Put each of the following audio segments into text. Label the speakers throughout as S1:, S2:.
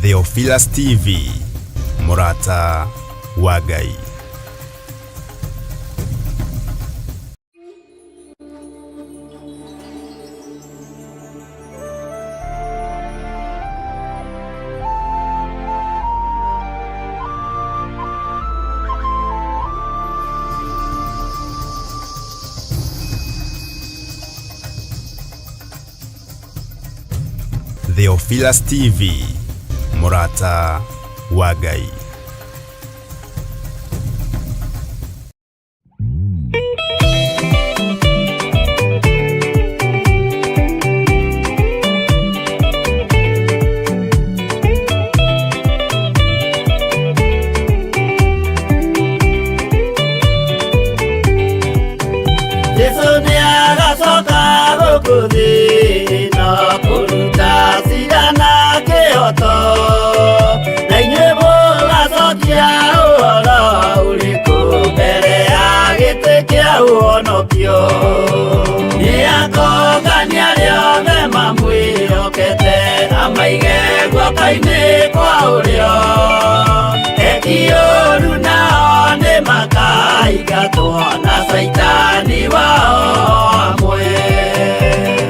S1: Theophilus TV, Murata wa Ngai. Theophilus TV, Murata wa Ngai.
S2: Kaine kwa ulio Ekioru nao ni makai gatwa na saitani wao amwe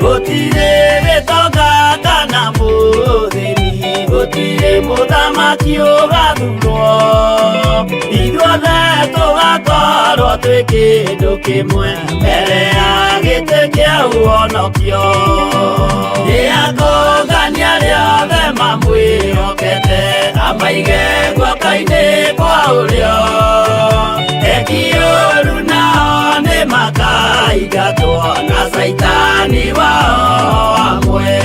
S2: Gutire betoga kana muthini Gutire muthamaki ugathurwo Ithuothe tugakorwo twi kindu kimwe mbere ya giti kia uonokio Niakongania riothe mamwĩhokete amaige guoko-inĩ kwa ũrĩo Ekioru nao nĩ makaingatwo na saitani wao amwe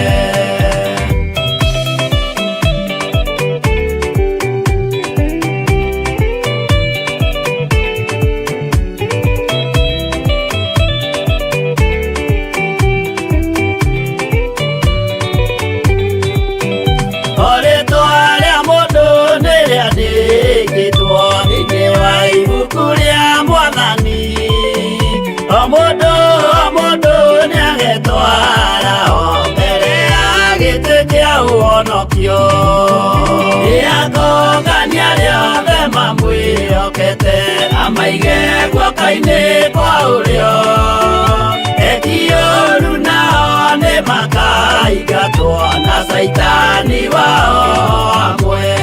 S2: Uonokio Niakongania riothe mamwĩhokete amaige guoko-inĩ kwa ũrĩo Ekioru nao nĩ makaingatwo na saitani wao amwe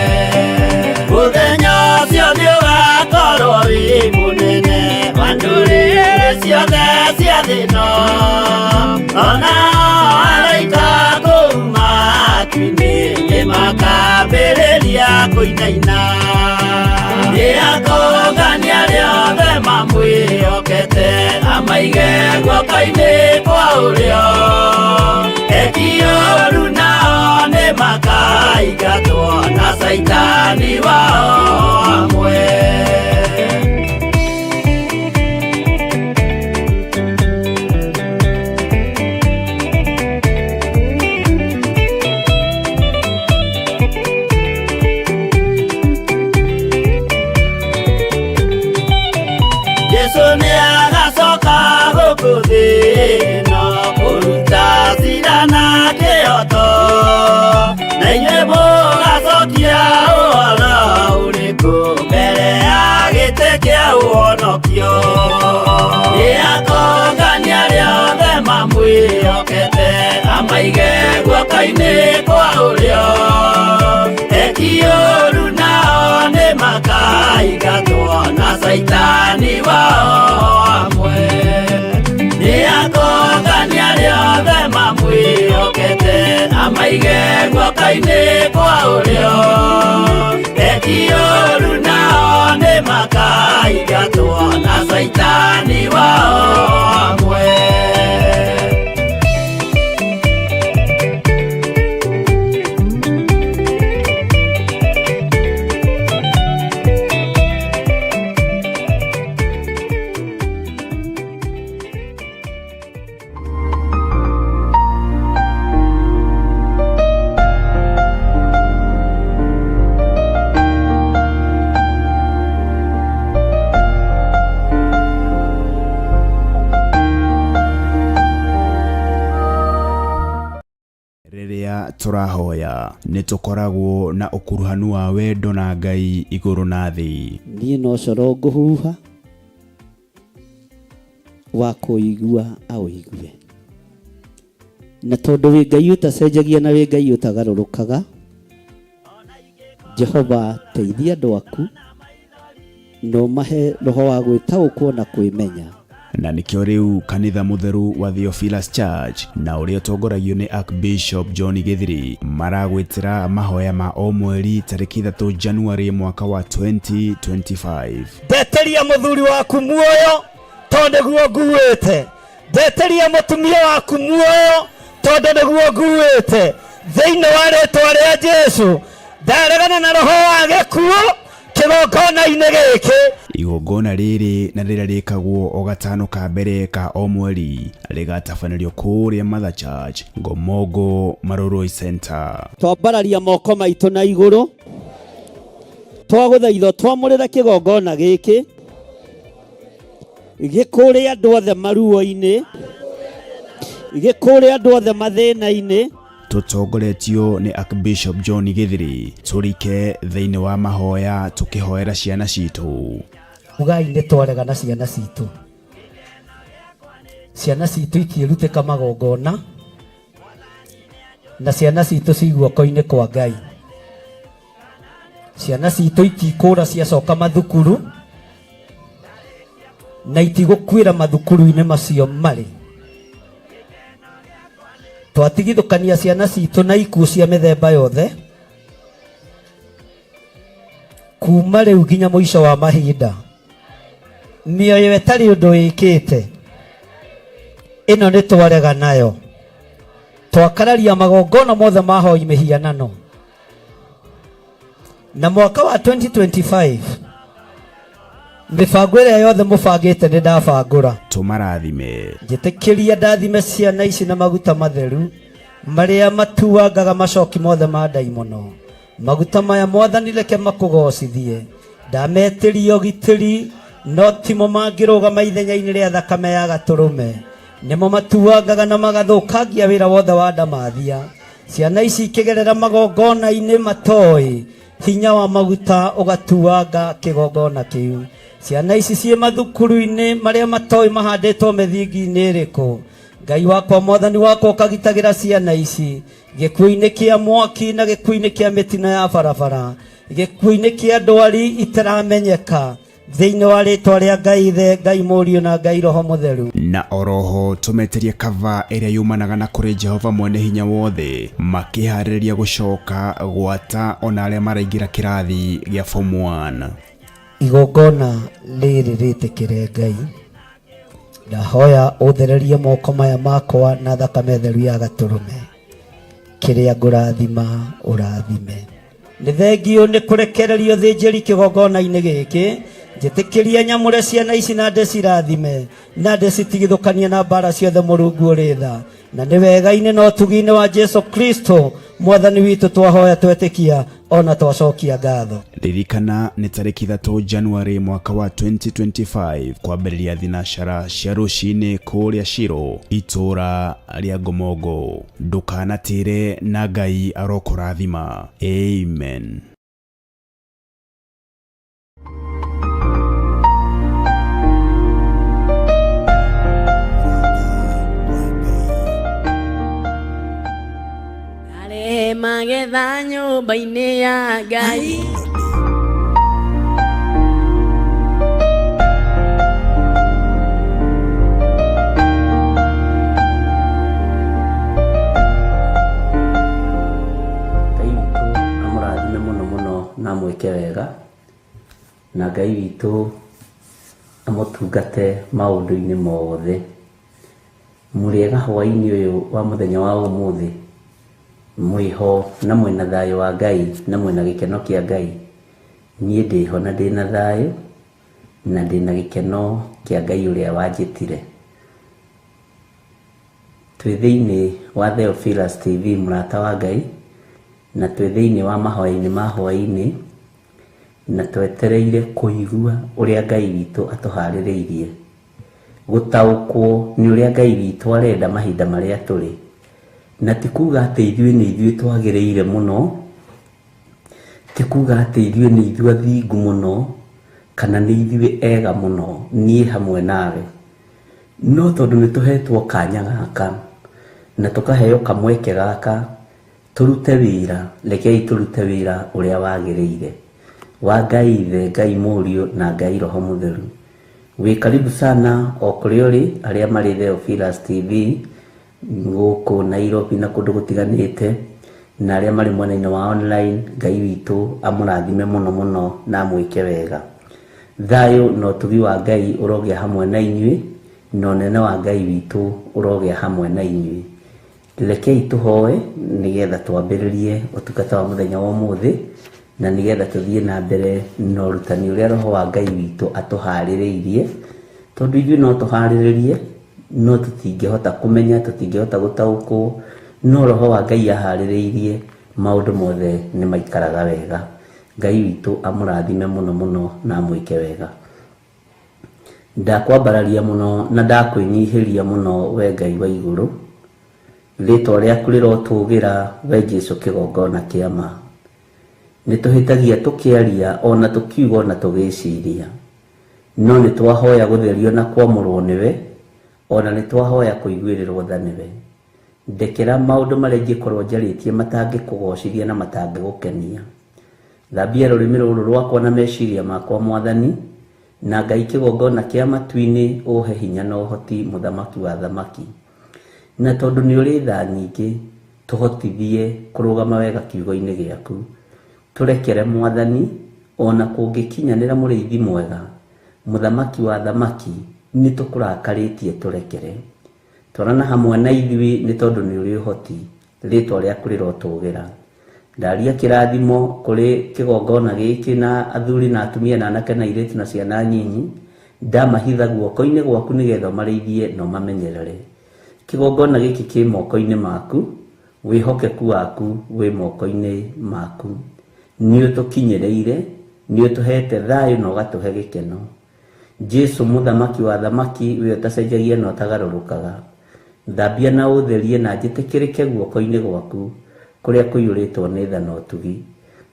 S2: Mũthenya ũcio nĩũgakorwo wĩ mũnene wa ndũrĩrĩ ciothe cia thĩ ĩno Onao araika kuuma Nĩ makambĩrĩria kũinaina Niakongania riothe mamwĩhokete amaige guoko-inĩ kwa ũrĩo Ekioru nao nĩ makaingatwo na saitani wao amwe Uonokio Niakongania riothe mamwĩhokete amaige guoko-inĩ kwa ũrĩo Ekioru nao nĩ makaingatwo na saitani wao amwe Niakongania riothe mamwĩhokete amaige guoko-inĩ kwa ũrĩo Ekioru nao nĩ makaingatwo na saitani wao amwe
S1: Rĩrĩa tũrahoya nĩ tũkoragwo na ũkuruhanu wa wendo na Ngai igũrũ na thĩ.
S3: Niĩ no coro ngũhuha wa kũigua awĩigue. Na tondũ wĩ Ngai ũtacenjagia na wĩ Ngai ũtagarũrũkaga, Jehova teithia andũ aku no mahe roho wa gwĩtaũkwo na kwĩmenya.
S1: Na nĩkĩo rĩu kanitha mũtheru wa Theophilus Church na ũrĩa ũtongoragio nĩ Archbishop John Gĩthiri maragwĩtĩra mahoya ma o mweri tarĩki 3 January mwaka wa 2025.
S2: Ndeteria mũthuri waku muoyo tondũ nĩguo nguĩte. Ndeteria mũtumia waku muoyo tondũ nĩguo nguĩte. Thĩinĩ wa rĩĩtwa rĩa Jesũ ndaregana na roho wa gĩkuũ kĩgongona-inĩ gĩkĩ.
S1: Igongona rĩrĩ na rĩrĩa rĩkagwo o gatano ka mbere ka o mweri rĩgatabanĩrio kũrĩa Mother Church Ngomongo Maroroi Center.
S3: Twambararia moko maitũ na igũrũ twagũthaitha twamũrĩre kĩgongona gĩkĩ gĩkũrĩa andũ othe maruo-inĩ, gĩkũrĩa andũ othe mathĩna-inĩ.
S1: Tutongoretio ni Archbishop John Gĩthiri tũrike thĩinĩ wa mahoya tũkĩhoera ciana citũ.
S3: Mugai nĩ twaregana ciana citũ. Ciana citũ ikĩrutĩka magongona na ciana citũ ciguoko-inĩ kwa Ngai. Ciana citũ ikikũra ciacoka mathukuru na itigũkuĩra mathukuru-inĩ macio marĩ. Twatigithũkania ciana citũ na ikuũ cia mĩthemba yothe kuma rĩu nginya mũico wa mahinda. Mĩoyo ĩtarĩ ũndũ ĩkĩte ĩno nĩ twarega nayo. Twakararia magongona mothe mahoi mĩhianano. Na mwaka wa 2025 mĩbango ĩrĩa yothe mũbangĩte nĩ ndabangũra.
S1: Tũmarathime.
S3: Njĩtĩkĩria ndathime ciana ici na maguta matheru marĩa matuangaga macoki mothe ma ndaimono. Maguta maya Mwathani reke makũgocithie. Ndametĩria ũgitĩri no timo mangĩrũgama ithenya-inĩ rĩa thakame ya Gatũrũme. Nĩmo matuangaga na magathũkangia wĩra wothe wa ndamathia. Ciana ici ikĩgerera magongona-inĩ matoĩ hinya wa maguta ũgatuanga kĩgongona kĩu. Ciana ici ciĩ mathukuru-inĩ marĩa matoĩ mahandĩtwo mĩthingi-inĩ ĩrĩkũ. Ngai wakwa Mwathani wakwa ũkagitagĩra ciana ici gĩkuũ-inĩ kĩa mwaki na gĩkuũ-inĩ kĩa mĩtino ya barabara, gĩkuũ-inĩ kĩa ndwari itaramenyeka, thĩinĩ wa rĩĩtwa rĩa Ngai Ithe, Ngai Mũriũ na Ngai Roho Mũtheru.
S1: Na oroho tũmeterie kava ĩrĩa yumanaga na kũrĩ Jehova Mwene Hinya Wothe makĩharĩrĩria gũcoka gwata ona arĩa maraingĩra kĩrathi gĩa form 1.
S3: Igongona rĩrĩ rĩtĩkĩre Ngai. Ndahoya ũthererie moko maya makwa na thakame theru ya Gatũrũme. Kĩrĩa ngũrathima ũrathime. Nĩ thengio nĩ kũrekererio thĩnjĩri kĩgongona-inĩ gĩkĩ. Njĩtĩkĩria nyamũre ciana ici na ndĩcirathime na ndĩcitigithũkanie na mbara ciothe Mũrungu ũrĩ tha. Na nĩ wega-inĩ na ũtugi-inĩ wa Jesu Kristo Mwathani witũ twahoya twetĩkia ona twacokia ngatho.
S1: Ririkana nĩ tarĩki 3 January mwaka wa 2025 kwambĩrĩria thinacara cia rũcinĩ kũrĩa Shiro itũra rĩa Ngomongo. Ndũkanatĩre na Ngai arokũrathima. Amen.
S4: Magetha nyũmba-inĩ ya Ngai.
S3: Ngai witũ amũrathime mũno mũno na mwĩke wega, na Ngai witũ amũtungate maũndũ-inĩ mothe. Mũrĩega hwaĩ-inĩ ũyũ wa mũthenya wa ũmũthĩ. Mwĩho na mwĩna thayũ wa Ngai na mwĩna gĩkeno kĩa Ngai. Niĩ ndĩho na ndĩna thayũ na ndĩna gĩkeno kĩa Ngai ũrĩa wanjĩtire. Twĩ thĩinĩ wa Theophilus TV mũrata wa Ngai na twĩ thĩinĩ wa mahoya-inĩ ma hwaĩ-inĩ na twetereire kũigua ũrĩa Ngai witũ atũharĩrĩirie. Gũtaũkwo nĩ ũrĩa Ngai witũ arenda mahinda marĩa tũrĩ.
S5: na tikuga ati ithuĩ nĩ ithuĩ twagĩrĩire mũno, tikuga ati ithuĩ nĩ ithuĩ athingu mũno, kana nĩ ithuĩ ega mũno niĩ hamwe nawe, no tondũ nĩ tũhetwo kanya gaka na tũkaheo kamweke gaka turute wĩra, rekei turute wĩra ũrĩa wagĩrĩire wa Ngai Ithe, Ngai Mũriũ na Ngai Roho Mũtheru. Wĩ karibu sana o kũrĩa ũrĩ, arĩa marĩ Theophilus TV gũkũ Nairobi na kũndũ gũtiganĩte, na arĩa marĩ mwena-inĩ wa online. Ngai witũ amũrathime mũno mũno na mwĩke wega. Thayũ na ũtugi wa Ngai ũrogĩa hamwe na inyuĩ, na ũnene wa Ngai witũ ũrogĩa hamwe na inyuĩ. Rekei tũhoe nĩgetha twambĩrĩrie ũtungata wa mũthenya wa ũmũthĩ, na nĩgetha tũthiĩ na mbere na ũrutani ũrĩa Roho wa Ngai witũ atũharĩrĩirie, tondũ ithuĩ no tũharĩrĩrie no tũtingĩhota kũmenya, tũtingĩhota gũtaũkwo, no Roho wa Ngai aharĩrĩirie maũndũ mothe nĩ maikaraga wega. Ngai witũ amũrathime mũno mũno na mwĩke wega. Ndakwambararia mũno na ndakwĩnyihĩria mũno we Ngai wa igũrũ, rĩtwa rĩaku rĩrotũgĩra we Jesũ kĩgongona kĩa ma. Nĩ tũhĩtagia tũkĩaria ona tũkiuga ona tũgĩciria, no nĩ twahoya gũtherio na kwamũrwo nĩwe, ona nĩ twahoya kũiguĩrĩrwo tha nĩwe. Ndekera maũndũ marĩa ingĩkorwo njarĩtie matangĩkũgocithia na matangĩgũkenia. Thambia rũrĩmĩ rũrũ rwakwa na meciria makwa Mwathani, na Ngai kĩgongona kĩa matu-inĩ ũhe hinya na ũhoti mũthamaki wa thamaki. Na tondũ nĩ ũrĩ tha nyingĩ, tũhotithie kũrũgama wega kiugo-inĩ gĩaku. Tũrekere Mwathani, ona kũngĩkinyanĩra mũrĩithi mwega, mũthamaki wa thamaki, nĩ tũkũrakarĩtie tũrekere. Twarana hamwe na ithuĩ nĩ tondũ nĩ ũrĩ ũhoti, rĩtwa rĩaku rĩrotũgĩra. Ndaria kĩrathimo kũrĩ kĩgongona gĩkĩ na athuri na atumia na anake na airĩtu na ciana nyinyi, ndamahitha guoko-inĩ gwaku nĩgetha ũmarĩithie na ũmamenyerere. Kĩgongona gĩkĩ kĩ moko-inĩ maku, wĩhokeku waku wĩ moko-inĩ maku. Nĩ ũtũkinyĩrĩire, nĩ ũtũhete thayũ na ũgatũhe gĩkeno. Jesũ mũthamaki wa thamaki, we ũtacenjagia na ũtagarũrũkaga, thambia na ũtherie na njĩtĩkĩrĩke guoko-inĩ gwaku kũrĩa kũiyũrĩtwo nĩ tha na ũtugi.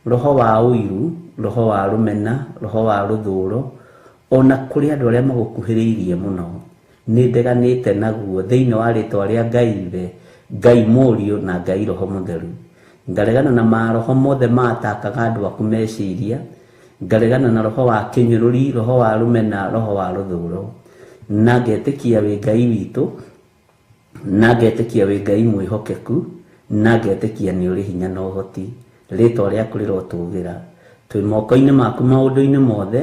S5: Roho wa ũiru, roho wa rũmena, roho wa rũthũũro, ona kũrĩ andũ arĩa magũkuhĩrĩirie mũno, nĩ ndeganĩte naguo thĩinĩ wa rĩtwa rĩa Ngai Ithe, Ngai Mũriũ na Ngai Roho Mũtheru. Ngaregana na maroho mothe matakaga andũ aku meciria, ngaregana na roho wa kĩnyũrũri, roho wa rũmena, roho wa rũthũũro, na ngetĩkia wĩ Ngai witũ, na ngetĩkia wĩ Ngai mwĩhokeku, na ngetĩkia nĩ ũrĩ hinya na ũhoti, rĩtwa rĩaku rĩrotũgĩra. Twĩ moko-inĩ maku maũndũ-inĩ mothe,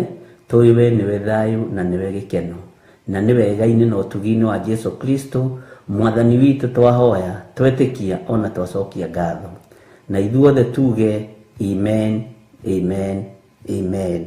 S5: tũĩ we nĩwe thayũ na nĩwe gĩkeno, na nĩ wega-inĩ na ũtugi-inĩ wa Jesũ Kristo Mwathani witũ twahoya, twetĩkia ona twacokia ngatho. Na ithuothe tuge amen, amen, amen.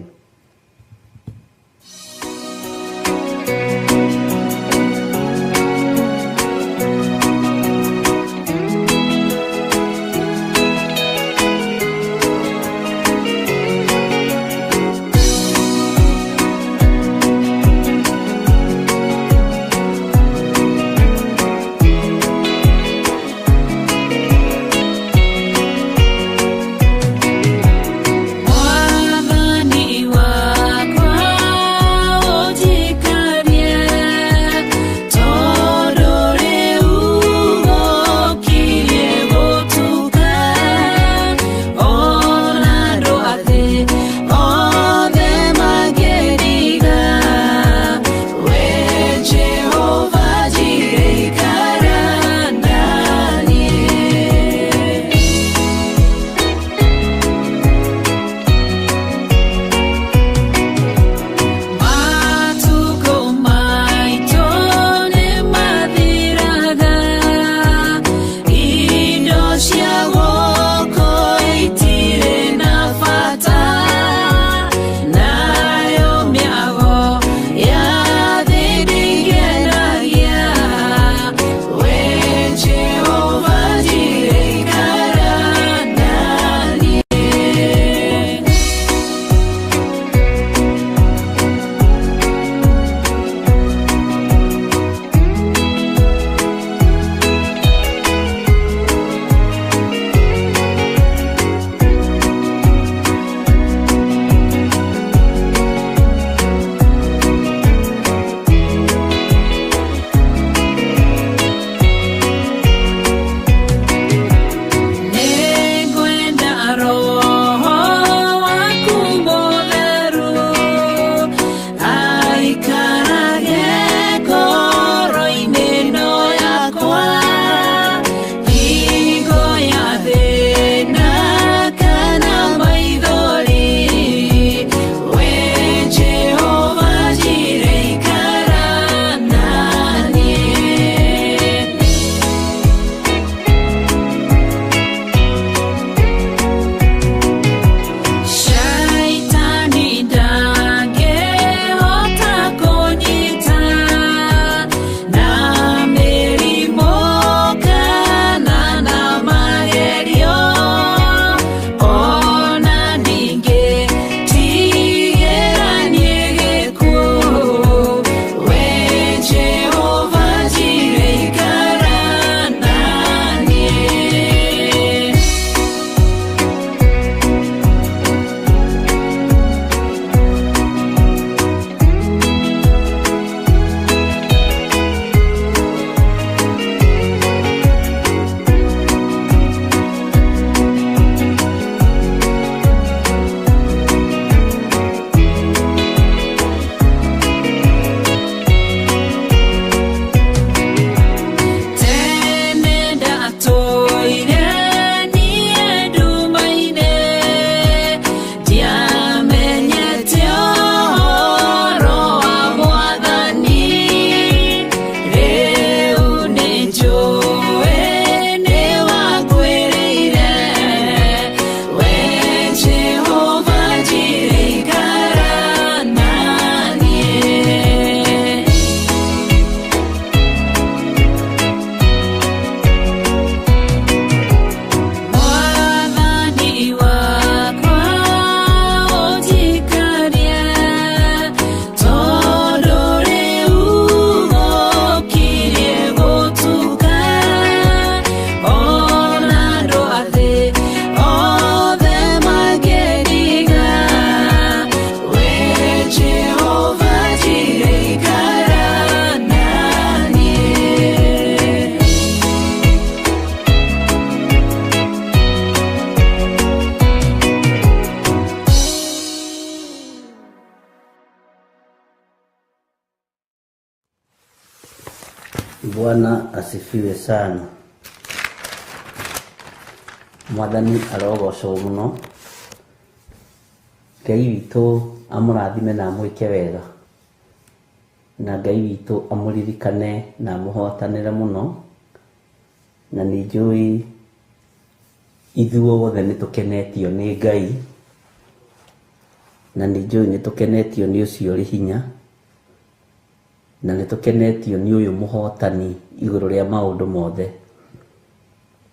S5: Bwana asifiwe sana. Mwathani arogocwo muno. Ngai witũ amũrathime na amwĩke wega, na Ngai witũ amũririkane na amũhotanĩre mũno. Na nĩ njũĩ ithuothe nĩ tũkenetio nĩ Ngai, na nĩ njũĩ nĩ tũkenetio nĩ ũcio ũrĩ hinya, na nĩ tũkenetio nĩ ũyũ mũhotani igũrũ rĩa maũndũ mothe.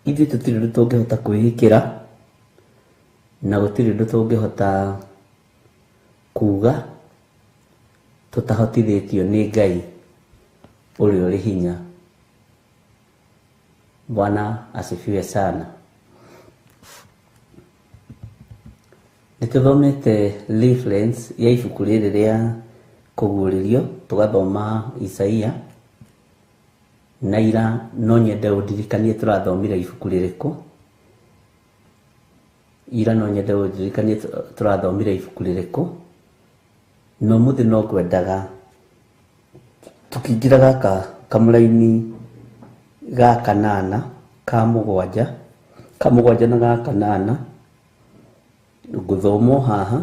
S5: Ithuĩ tũtirĩ ũndũ tũngĩhota kwĩĩkĩra, na gũtirĩ ũndũ tũngĩhota kuga tũtahotithĩtio nĩ Ngai ũrĩa ũrĩ hinya. Bwana asifiwe sana. Nĩtũthomete reference ya ibuku rĩrĩ rĩa kũguũrĩrio, tũgathoma Isaia, na ira no nyende ũndirikanie tũrathomire ibuku rĩrĩkũ. Ira no nyende ũndirikanie tũrathomire ibuku rĩrĩkũ. No mũthĩ no ngwendaga tũkĩingĩra gaka kamũraini ga kanana ka mũgwanja na ga kanana, ngũthoma haha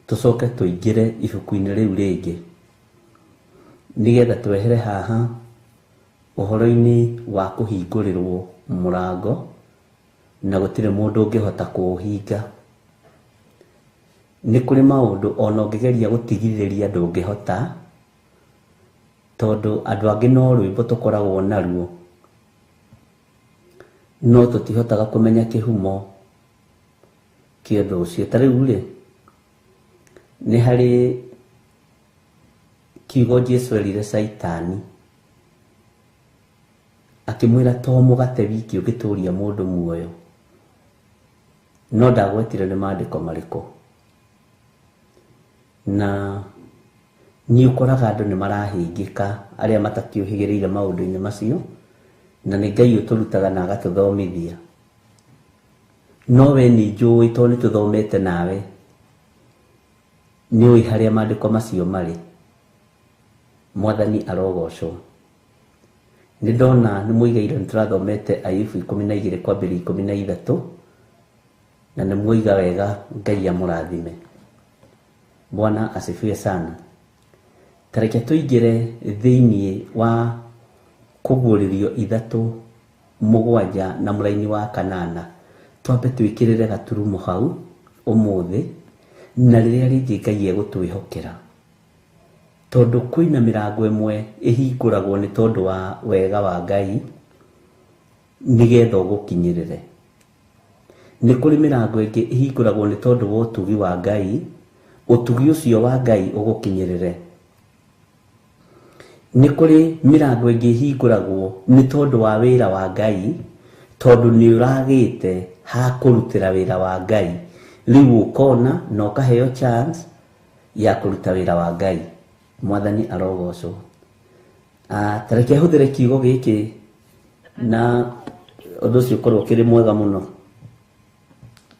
S5: tũcoke tũingĩre ibuku-inĩ rĩu rĩngĩ, nĩgetha twehere haha ũhoro-inĩ wa kũhingũrĩrwo mũrango na gũtirĩ mũndũ ũngĩhota kũũhinga. Nĩ kũrĩ maũndũ ona ũngĩgeria gũtigithĩria ndũngĩhota, tondũ andũ angĩ no rwĩmbo tũkoragwo naruo, no tũtihotaga kũmenya kĩhumo kĩa ũndũ ũcio. Ta rĩu rĩ, nĩ harĩ kiugo Jesũ erire Saitani, akĩmwĩra to mũgate wiki ũngĩtũũria mũndũ muoyo, no ndagwetire nĩ maandĩko marĩkũ. Na nĩ ũkoraga andũ nĩ marahĩngĩka arĩa matakĩũhĩgĩrĩire maũndũ-inĩ macio, na nĩ Ngai ũtũrutaga na agatũthomithia. No we nĩ njũĩ tondũ nĩ tũthomete nawe, nĩ ũĩ harĩa maandĩko macio marĩ. Mwathani arogocwo. Nĩ ndona nĩ mũigaire nĩ tũrathomete Ayubu 12 kwambĩrĩria 13, na nĩ mũiga wega. Ngai amũrathime. Bwana asifiwe sana. Tareke tũingĩre thĩinĩ wa kũguũrĩrio 3:7 na mũraini wa kanana, twambe twĩkĩrĩre gaturumo hau ũmũthĩ, na rĩrĩa rĩngĩ Ngai egũtwĩhokera, tondũ kwĩna mĩrango ĩmwe ĩhingũragwo nĩ tondũ wa wega wa Ngai nĩgetha ũgũkinyĩrĩre. Nĩ kũrĩ mĩrango ĩngĩ ĩhingũragwo nĩ tondũ wa ũtugi wa Ngai, ũtugi ũcio wa Ngai ũgũkinyĩrĩre. Nĩ kũrĩ mĩrango ĩngĩ ĩhingũragwo nĩ tondũ wa wĩra wa Ngai, tondũ nĩ ũragĩte ha kũrutĩra wĩra wa Ngai, rĩu ũkona na ũkaheo chance ya kũruta wĩra wa Ngai. Mwathani arogocwo. Tareke hũthĩre kiugo gĩkĩ na ũndũ ũcio ũkorwo kĩrĩ mwega mũno.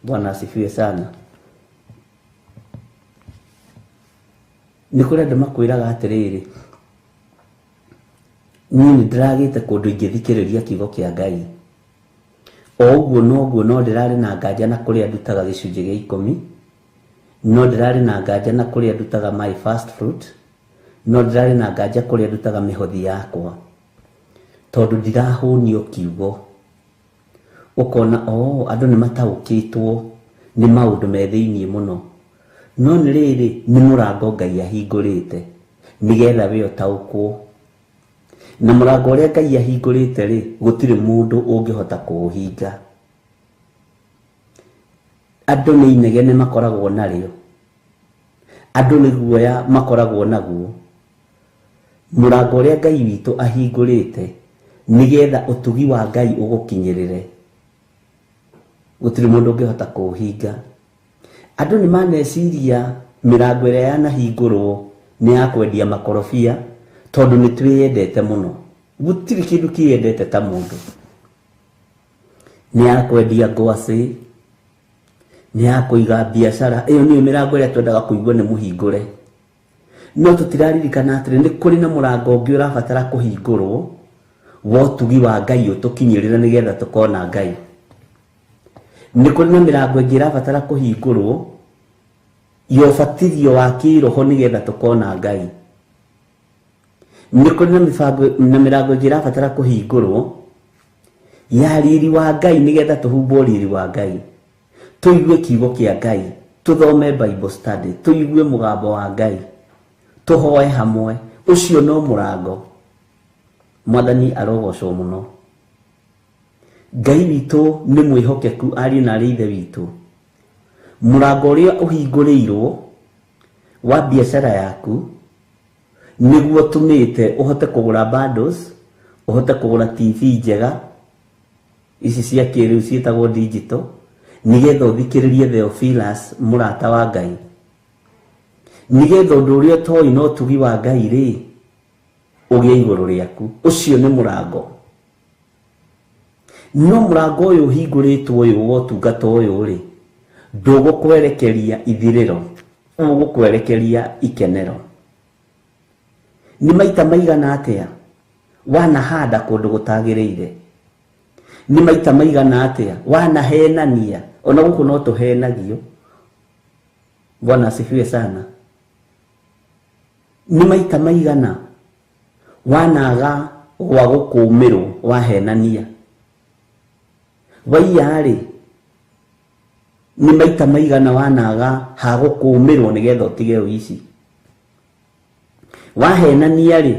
S5: Bwana asifiwe sana. Nĩ kũrĩ andũ makwĩraga atĩrĩrĩ, niĩ nĩ ndĩragĩte kũndũ ingĩthikĩrĩria kiugo kĩa Ngai, o ũguo no ndĩrarĩ na nganja na kũrĩa ndutaga gĩcunjĩ gĩa 10, no ndĩrarĩ na nganja na kũrĩa ndutaga my first fruit, no ndĩrarĩ na nganja kũrĩa ndutaga mĩhothi yakwa, tondũ ndirahũnio kiugo. Ũkona andũ nĩ mataũkĩtwo nĩ maũndũ me thĩinĩ mũno, no nĩ rĩrĩ nĩ mũrango Ngai ahingũrĩte nĩgetha we ũtaũkwo, na mũrango ũrĩa Ngai ahingũrĩte rĩ, gũtirĩ mũndũ ũngĩhota kũũhinga. Andũ nĩ inegene makoragwo narĩo, andũ nĩ guoya makoragwo naguo. Mũrango ũrĩa Ngai witũ ahingũrĩte nĩgetha ũtugi wa Ngai ũgũkinyĩrĩre, gũtirĩ mũndũ ũngĩhota kũũhinga. Andũ nĩ maneciria mĩrango ĩrĩa yanahingũrwo nĩ ya kwendia makorobia, tondũ nĩ twĩyendete mũno. Gũtirĩ kĩndũ kĩyendete ta mũndũ. Nĩ ya kwendia ngwacĩ, nĩ ya kũiga biacara. Ĩyo nĩyo mĩrango ĩrĩa twendaga kũigua nĩ mũhingũre. no tutiraririkana atĩ nĩ kũrĩ na mũrango ũngĩ ũrabatara kũhingũrwo wa ũtugi wa Ngai ũtũkinyĩrĩra nĩgetha tũkona Ngai. Nĩ kũrĩ na mĩrango ĩngĩ ĩrabatara kũhingũrwo ya ũbatithio wa kĩroho nĩgetha tũkona Ngai. Nĩ kũrĩ na mĩrango ĩngĩ ĩrabatara kũhingũrwo ya riri wa Ngai nĩgetha tũhumbwo riri wa Ngai, tũigue kiugo kĩa Ngai, tũthome Bible study, tũigue mũgambo wa Ngai, tũhoe hamwe. Ũcio no mũrango. Mwathani arogocwo mũno. Ngai witũ nĩ mwĩhokeku, ariũ na aarĩ ithe witũ. Mũrango ũrĩa ũhingũrĩirwo wa biacara yaku nĩguo tũmĩte ũhote kũgũra bundles, ũhote kũgũra TV njega ici cia kĩrĩu ciĩtagwo digital, nĩgetha ũthikĩrĩrie Theophilus mũrata wa Ngai, nĩgetha ũndũ ũrĩa ũtoĩ no ũtugi wa Ngai rĩ ũgĩe igũrũ rĩaku. Ũcio nĩ mũrango. No mũrango ũyũ ũhingũrĩtwo ũyũ wa ũtungata ũyũ rĩ ndũgũkwerekeria ithirĩro, ũgũkwerekeria ikenero. Nĩ maita maigana atĩa wanahanda kũndũ gũtagĩrĩire? Nĩ maita maigana atĩa wanahenania? Ona gũkũ no tũhenagio. Bwana asifiwe sana. Nĩ maita maigana wanaga gwa gũkũmĩrwo wahenania? Waiya-rĩ, nĩ maita maigana wanaga ha gũkũmĩrwo nĩgetha ũtige ũici? Wahenania-rĩ,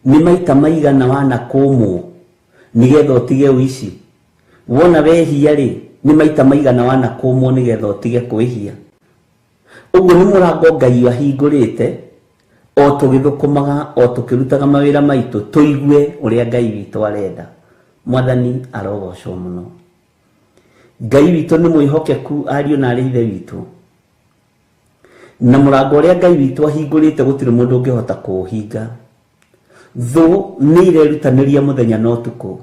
S5: nĩ maita maigana wanakũmwo nĩgetha ũtige ũici? Wona wehia-rĩ, nĩ maita maigana wanakũmwo nĩgetha ũtige kwĩhia? Ũguo nĩ mũrango Ngai ahingũrĩte, o tũgĩthũkũmaga, o tũkĩrutaga mawĩra maitũ, tũigue ũrĩa Ngai witũ arenda. Mwathani arogocwo mũno. Ngai witũ nĩ mwĩhokeku, ariũ na aarĩ ithe witũ. Na mũrango ũrĩa Ngai witũ ahingũrĩte gũtirĩ mũndũ ũngĩhota kũũhinga. Thũ nĩ irerutanĩria mũthenya na ũtukũ,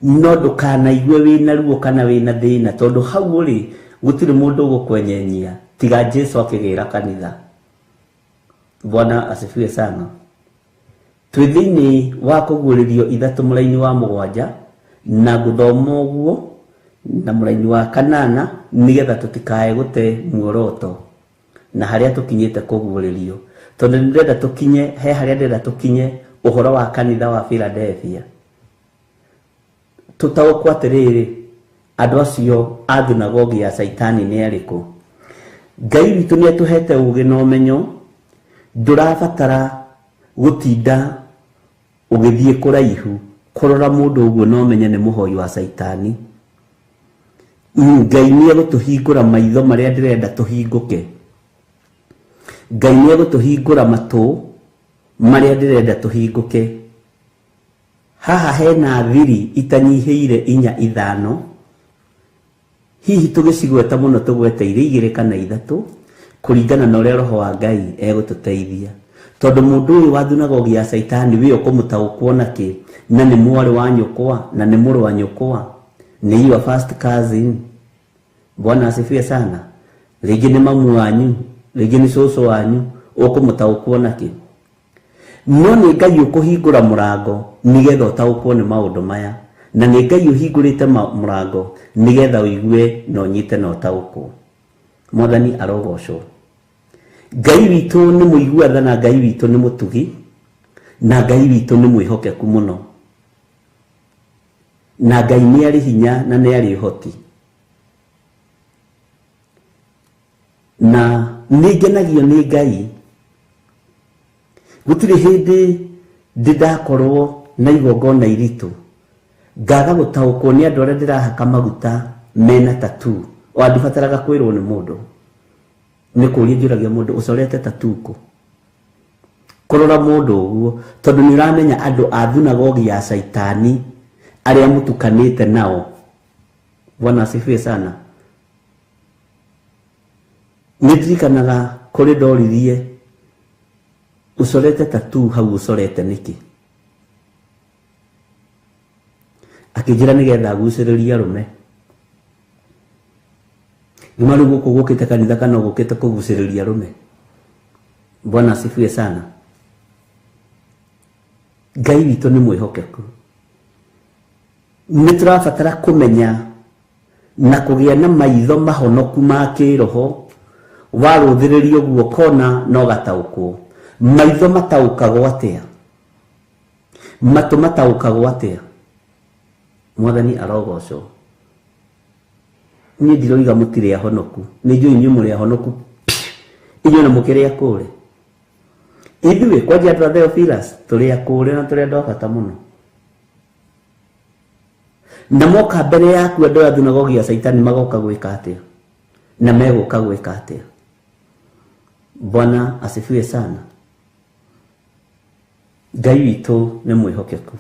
S5: no ndũkanaigue wĩna ruo kana wĩna thĩna, tondũ hau ũrĩ gũtirĩ mũndũ ũgũkwenyenyia tiga Jesu akĩgĩra kanitha. Bwana asifiwe sana. Twĩ thĩinĩ wa kũguũrĩrio ithatũ mũraini wa mũgwanja na gũthoma ũguo na mũraini wa kanana nĩgetha tũtikae gũte muoroto na harĩa tũkinyĩte kũguũrĩrio, tondũ nĩndĩrenda tũkinye he harĩa ndĩrenda tũkinye ũhoro wa kanitha wa Philadelphia. Tũtaũkwo atĩrĩrĩ, andũ acio a thunagogi ya Saitani nĩ arĩkũ? Ngai witũ nĩ atũhete ũũgĩ na ũmenyo. Ndũrabatara gũtinda ũgĩthiĩ kũraihu kũrora mũndũ ũguo na ũmenye nĩ mũhoi wa Saitani. Ngai nĩ egũtũhingũra maitho marĩa ndĩrenda tũhingũke. Ngai nĩ egũtũhingũra matũ marĩa ndĩrenda tũhingũke. Haha hena thiri itanyihĩire 4-5. Hihi tũgĩcigweta mũno tũgweteire 2 kana 3 kũringana na ũrĩa roho wa Ngai egũtũteithia. Tondũ mũndũ ũyũ wa thunagogi ya Saitani we ũkũmũtaũkwo nakĩ? Na nĩ mwarĩ wa nyũkwa, na nĩ mũrũ wa nyũkwa, nĩ your first cousin. Bwana asifiwe sana. Rĩngĩ nĩ mamu wanyu, rĩngĩ nĩ cũcũ wanyu, ũkũmũtaũkwo nakĩ? No nĩ Ngai ũkũhingũra mũrango nĩgetha ũtaũkwo nĩ maũndũ maya, na nĩ Ngai ũhingũrĩte mũrango nĩgetha ũigue na ũnyite na ũtaũkwo. Mwathani arogocwo. Ngai witũ nĩ mũiguatha na Ngai witũ nĩ mũtugi, na Ngai witũ nĩ mwĩhokeku mũno, na Ngai nĩ arĩ hinya na nĩ arĩ ũhoti. Na nĩ ngenagio nĩ Ngai. Gũtirĩ hĩndĩ ndĩndakorwo na igongona iritũ ngaga gũtaũkwo nĩ andũ arĩa ndĩrahaka maguta mena tattoo. O ndibataraga kwĩrwo nĩ mũndũ. Nĩ kũũria njũragia mũndũ, ũcorete tattoo kũ? Kũrora mũndũ ũguo, tondũ nĩ ũramenya andũ a thunagogi ya Saitani arĩa mũtukanĩte nao. Bwana asifiwe sana. Nĩ ndirikanaga kũrĩ ndoririe, ũcorete tattoo hau ũcorete nĩkĩ? Akĩnjĩra nĩgetha agucĩrĩrie arũme. Nĩma rĩu gũkũ gũkĩte kanitha kana gũkĩte kũgucĩrĩria arũme? Bwana asifiwe sana. Ngai witũ nĩ mwĩhokeku. Nĩ tũrabatara kũmenya na kũgĩa na maitho mahonoku ma kĩroho. Warũthĩrĩrio guokona no gataũkwo. Maitho mataũkagwo atĩa? Matũ mataũkagwo atĩa? Mwathani arogocwo. Niĩ ndiroiga mũtirĩ ahonoku. Nĩ njũĩ inyuĩ mũrĩ ahonoku. Inyuĩ na mũkĩrĩ akũrĩ. Ithuĩ kwanja andũ a Theophilus tũrĩ akũrĩ na tũrĩ andũ a bata mũno. Na moka mbere yaku andũ a thunagogi ya Saitani magoka gwĩka atĩa? Na megũka gwĩka atĩa? Bwana asifiwe sana. Ngai witũ nĩ mwĩhokeku.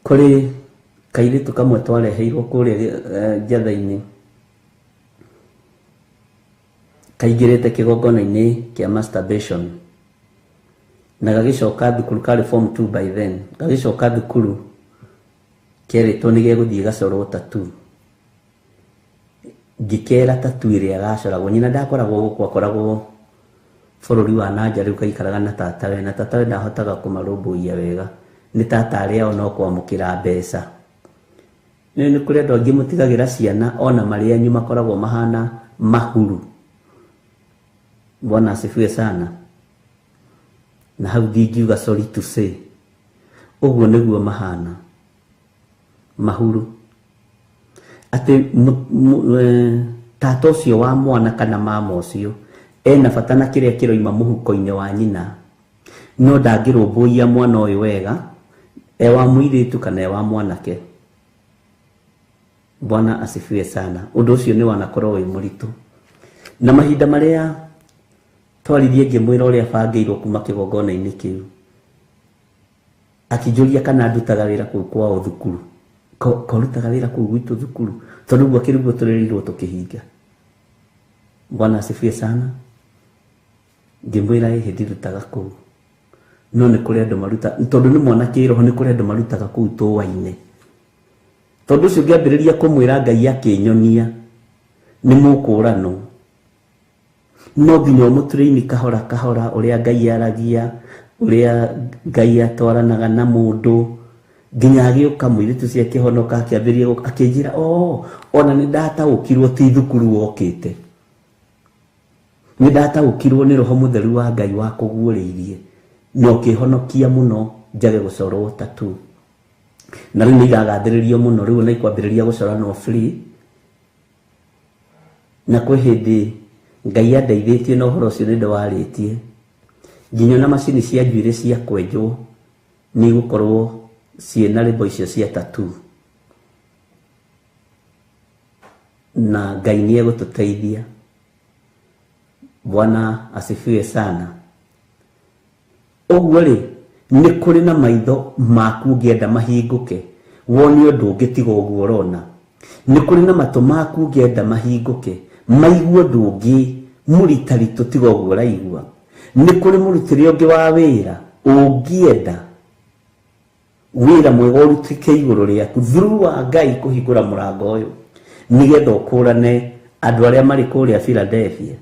S5: Kũrĩ kairĩtu kamwe twareheirwo kũrĩa njatha-inĩ. Kaingĩrĩte kĩgongona-inĩ kĩa masturbation. Na gagĩcoka thukuru karĩ form 2 by then. Gagĩcoka thukuru kĩerĩtwo nĩ gĩgũthiĩ gacorwo tattoo. Ngĩkera tattoo ĩrĩa agacoragwo. Nyina ndakoragwo gũkũ, akoragwo bũrũri wa nanja, rĩu kaikaraga na tatawe. Na tatawe ndahotaga kũmarũmbũiya wega. Nĩ tata arĩa o no kwamũkĩra mbeca. Nĩ kũrĩ andũ angĩ mũtigagĩra ciana ona marĩa anyu makoragwo mahana mahuru. Bwana asifiwe sana. Na hau ndingiuga sorry to say. Ũguo nĩguo mahana mahuru. Atĩ tata ũcio wa mwana kana mama ũcio ena bata na kĩrĩa kĩroima mũhuko-inĩ wa nyina, no ndangĩrũmbũiya mwana ũyũ wega, wa mũirĩtu kana wa mwanake. Bwana asifiwe sana. Ũndũ ũcio nĩ wanakorwo wĩ mũritũ. Na mahinda marĩa twaririe ngĩmwĩra ũrĩa bangĩirwo kuma kĩgongona-inĩ kĩu, akĩnjũria kana ndutaga wĩra kũu kwao thukuru. Korutaga wĩra kũu gwitũ thukuru, tondũ guo kĩrugwo tũrĩrirwo tũkĩhinga. Bwana asifiwe sana. Ngĩmwĩra ĩ hĩndĩ ndutaga kũu, no nĩ kũrĩ andũ maruta, tondũ nĩ mwana kĩroho, nĩ kũrĩ andũ marutaga kũu tũwa-inĩ. Tondũ ũcio ngĩambĩrĩria kũmwĩra Ngai akĩnyonia nĩ mũkũrano. No nginya ũmũtũrĩini kahora kahora ũrĩa Ngai aragia, ũrĩa Ngai atwaranaga na mũndũ, nginya agĩũka mũirĩtu cia kĩhonoka akĩambĩrĩria akĩnjĩra ona nĩ ndataũkirwo ti thukuru wokĩte. Nĩ ndataũkirwo nĩ Roho Mũtheru wa Ngai wa kũguũrĩirie, no kĩhonokia mũno njage gũcorwo tattoo. Na rĩu nĩ iragathĩrĩrio mũno, rĩu nĩ ikwambĩrĩria gũcoranwo free. Na kwĩ hĩndĩ Ngai andeithĩtie na ũhoro ũcio nĩ ndĩwarĩtie, nginya na macini cia njuĩrĩ cia kwenjwo nĩ igũkorwo ciĩna rĩmbo icio cia tattoo. Na Ngai nĩ egũtũteithia. Bwana asifiwe sana. Ũguo rĩ, nĩ kũrĩ na maitho maku ngĩenda mahingũke, wone ũndũ ũngĩ tiga ũguo ũrona. Nĩ kũrĩ na matũ maku ngĩenda mahingũke, maigue ũndũ ũngĩ mũritaritũ tiga ũguo ũraigua. Nĩ kũrĩ mũrutĩre ũngĩ wa wĩra ũngĩenda wĩra mwega ũrutĩke igũrũ rĩaku through wa Ngai kũhingũra mũrango ũyũ, nĩgetha ũkũrane andũ arĩa marĩ kũrĩa Philadelphia.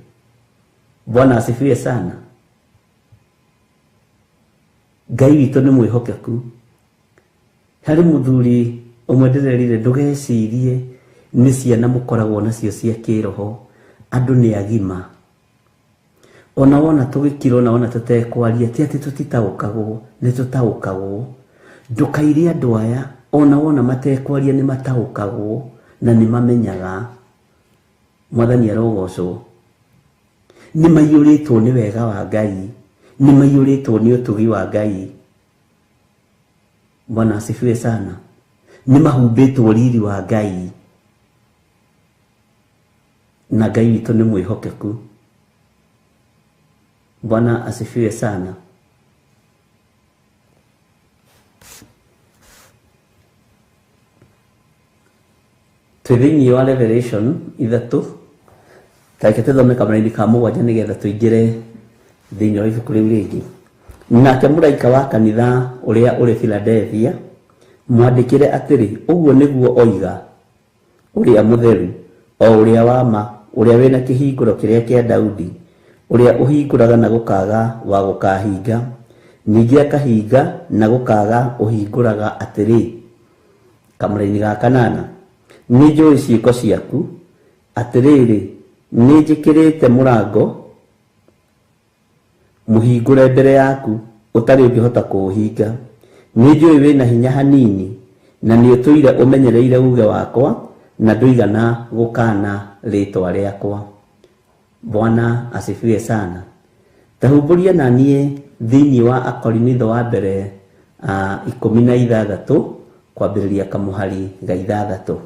S5: Bwana asifiwe sana. Ngai witũ nĩ mwĩhokeku. Harĩ mũthuri ũmwe ndĩrerire ndũgecirie nĩ ciana mũkoragwo nacio cia kĩroho, andũ nĩ agima. Ona wona tũgĩkirwo na wona tũtekwaria ti atĩ tũtitaũkagwo, nĩ tũtaũkagwo. Ndũkaire andũ aya ona wona matekwaria nĩ mataũkagwo na nĩ mamenyaga. Mwathani arogocwo. Nĩ maiyũrĩtwo nĩ wega wa Ngai, nĩ maiyũrĩtwo nĩ ũtugi wa Ngai. Bwana asifiwe sana. Nĩ mahumbĩtwo riri wa Ngai. Na Ngai witũ nĩ mwĩhokeku. Bwana asifiwe sana. Twĩthĩinĩ wa Revelation 3, tareke tũthome kamũra-inĩ ka mũgwanja nĩgetha tũingĩre thĩinĩ wa ibuku rĩu rĩngĩ. Nake mũraika wa kanitha ũrĩa ũrĩ Philadelphia mwandĩkĩre atĩrĩ, ũguo nĩguo oiga ũrĩa mũtheru, o ũrĩa wa ma, uria wina kihinguro kiria kia Daudi, uria uhinguraga na gukaga wa gukahinga, ningi akahinga na gukaga uhinguraga atiri. Kamũra-inĩ ga kanana, nĩ njũĩ ciĩko ciaku, atĩrĩrĩ, nĩ njĩkĩrĩte mũrango mũhingũre mbere yaku, ũtarĩ ũngĩhota kũũhinga. Nĩ njũĩ wĩna hinya hanini, na nĩ ũtũire ũmenyereire uge wakwa, na ndũigana gũkana rĩtwa rĩakwa. Bwana asifiwe sana. Tahumburia na niĩ thĩinĩ wa Akorinitho wa mbere 16 kwambĩrĩria kamũhari ga 6.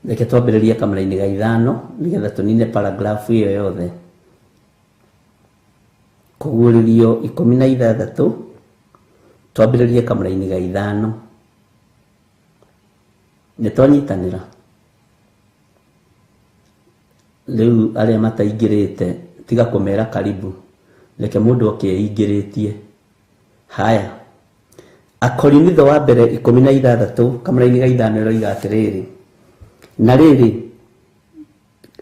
S5: Reke twambĩrĩrie kamũra-inĩ ga 5 nĩgetha tũnine paragraph ĩyo yothe. Kũguũrĩrio 16 twambĩrĩrie kamũra-inĩ ga 5. Nĩtwanyitanĩra. Rĩu arĩa mataingĩrĩte tiga kũmera karibu, reke mũndũ okeingĩrĩtie. Haya, Akorinitho wa mbere 16 kamũra-inĩ ga 5 roiga atĩrĩrĩ, na rĩrĩ,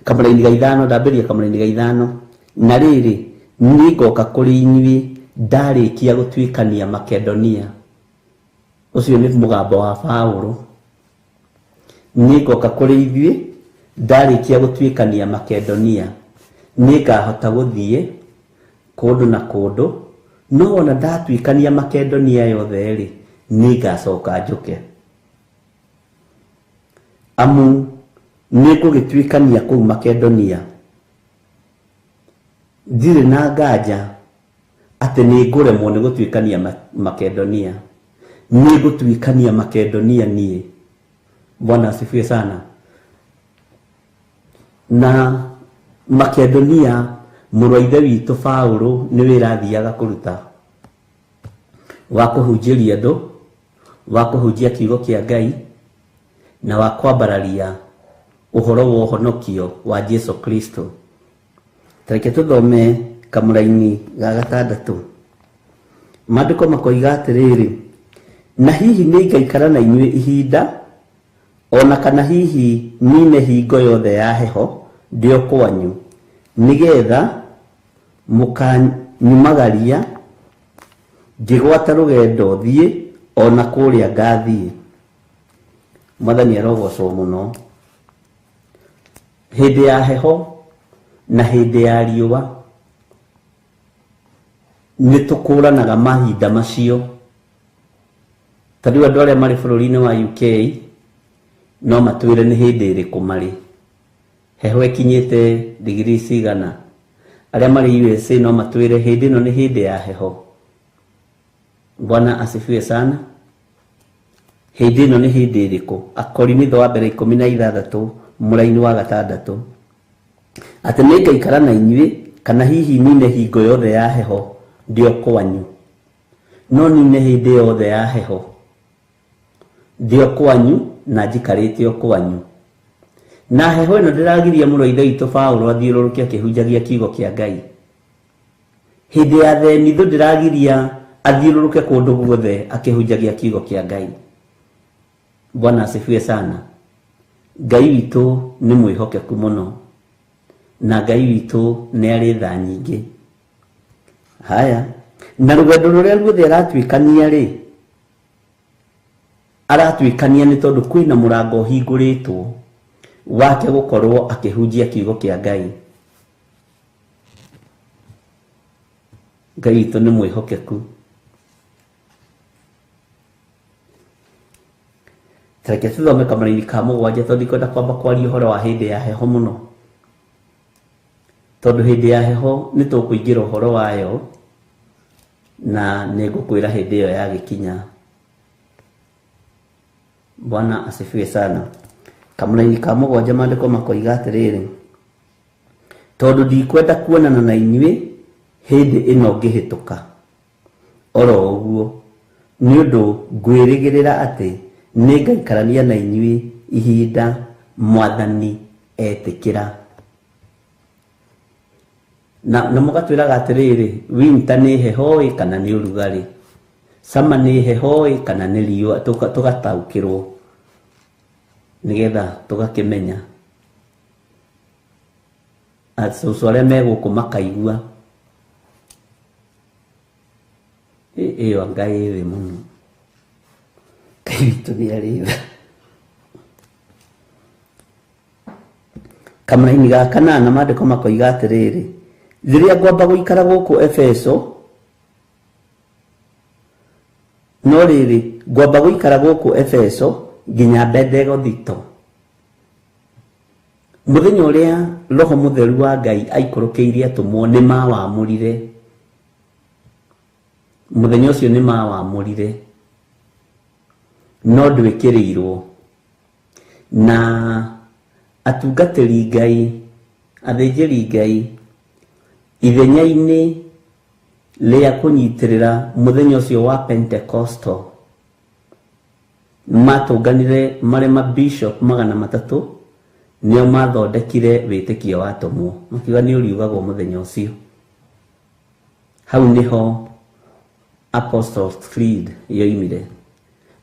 S5: kamũra-inĩ ga 5 ndambĩrĩria kamũra-inĩ ga 5, na rĩrĩ nĩngoka kũrĩ inyuĩ ndarĩkia gũtuĩkania Makedonia. Ũcio nĩ mũgambo wa Paulo. Nĩngoka kũrĩ ithuĩ ndarĩkia gũtuĩkania Makedonia. Nĩngahota gũthiĩ kũndũ na kũndũ, no ona ndatuĩkania Makedonia yothe rĩ, nĩngacoka njũke. Amu nĩngũgĩtuĩkania kũu Makedonia. Ndirĩ na nganja atĩ nĩngũremwo nĩ gũtuĩkania Makedonia. Nĩngũtuĩkania Makedonia niĩ. Bwana asifiwe sana. Na Makedonia mũrũ wa ithe witũ Paulo nĩ wĩra athiaga kũruta wa kũhunjĩria andũ, wa kũhunjia kiugo kĩa Ngai, na wa kwambararia ũhoro wa ũhonokio wa Jesu Kristo. Tareke tũthome kamũra-inĩ ga 6. Maandĩko makoiga atĩrĩrĩ, na hihi nĩngaikara na inyuĩ ihinda, ona kana hihi nine hingo yothe ya heho ndĩo kwanyu, nĩgetha mũkanyumagaria ngĩgwata rũgendo thiĩ ona kũrĩa ngathiĩ. Mwathani arogocwo mũno. Hĩndĩ ya heho na hĩndĩ ya riũa nĩtũkũranaga mahinda macio. Tondũ andũ arĩa marĩ bũrũri-inĩ wa UK no matwĩre nĩ hĩndĩ ĩrĩkũ marĩ. Heho ĩkinyĩte degree cigana. Arĩa marĩ USA no matwĩre hĩndĩ ĩno nĩ hĩndĩ ya heho. Bwana asifiwe sana. Hĩndĩ ĩno nĩ hĩndĩ ĩrĩkũ? Akorinitho wa mbere 16 mũra-inĩ wa 6. Atĩ nĩngaikara na inyuĩ, kana hihi nine hingo yothe ya heho ndĩo kwanyu. No nine hĩndĩ yothe ya heho ndĩo kwanyu na njikarĩte o kwanyu. Na heho ĩno ndĩragiria mũrũ wa ithe witũ Paulo athiũrũrũke akĩhunjagia kiugo kĩa Ngai. Hĩndĩ ya themithũ ndĩragiria athiũrũrũke kũndũ guothe akĩhunjagia kiugo kĩa Ngai. Bwana asifiwe sana. Ngai witũ nĩ mwĩhokeku mũno, na Ngai witũ nĩ arĩ tha nyingĩ. Haya, na rũgendo rũrĩa ruothe aratuĩkania rĩ, aratuĩkania nĩ tondũ kwĩna mũrango ũhingũrĩtwo wake gũkorwo akĩhunjia kiugo kĩa Ngai. Ngai witũ nĩ mwĩhokeku. Tareke tũthome kamũra-inĩ ka 7 tondũ ndikwenda kwamba kwaria ũhoro wa hĩndĩ ya heho mũno, tondũ hĩndĩ ya heho nĩ tũkũingĩra ũhoro wayo na nĩngũkwĩra hĩndĩ ĩyo yagĩkinya. Bwana asifiwe sana. Kamũra-inĩ ka 7 maandĩko makoiga atĩrĩrĩ, tondũ ndikwenda kuonana na inyuĩ hĩndĩ ĩno ngĩhĩtũka. Oro ũguo nĩ ũndũ ngwĩrĩgĩrĩra atĩ nĩngaikarania na inyuĩ ihinda Mwathani etĩkĩra. na mugatwiraga atiriri winter ni heho kana ni urugari summer ni heho kana ni riua tugataukirwo nigetha tugakimenya acucu aria meguku makaigua iyo Ngai ri muno Ngai witu ni ari kamraini ga kanana mandiko makoiga atiriri riria ngwamba guikara guku Efeso no riri ngwamba guikara guku Efeso nginya mbende gothito muthenya uria roho mutheru wa Ngai aikurukiirie atumwo ni mawamurire muthenya ucio ni mawamurire no ndwikirirwo na atungatiri Ngai athinjiri Ngai ithenya-ini ria kunyitirira muthenya ucio wa Pentecostal matunganire mari mabishop 300 nio mathondekire witikio wa atumwo makiuga ni uriugagwo muthenya ucio hau niho Apostles Creed yoimire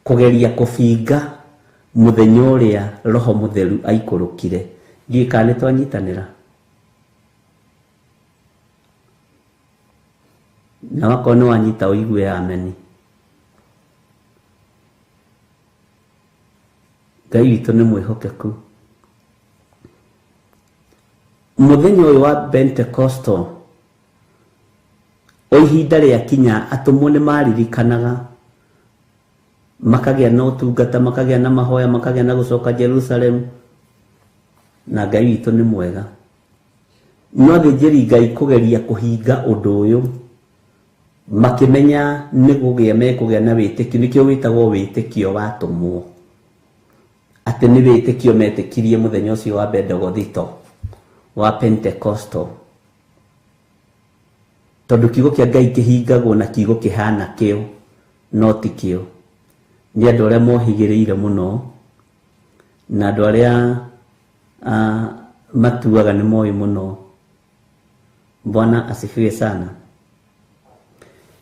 S5: kugeria kubinga muthenya uria roho mutheru aikurukire ngikane twanyitanira na wakone wanyita uigue ameni Ngai witu ni mwihokeku muthenya uyu wa Pentecostal oihinda ria kinya atumwo ni maririkanaga makagia na utungata makagia na mahoya makagia na gucoka Jerusalem na Ngai witu ni mwega no thijiri Ngai kugeria kuhinga undu uyu makimenya ni gugia mekugia na witikio nikio witagwo witikio wa atumwo ati ni witikio metikirie muthenya ucio wa Bendegothito wa Pentecostal tondu kiugo kia Ngai kihingagwo na kiugo kihana kio no tikio ni andu aria mohigiriire muno na andu aria matuaga ni moi muno Bwana asifiwe sana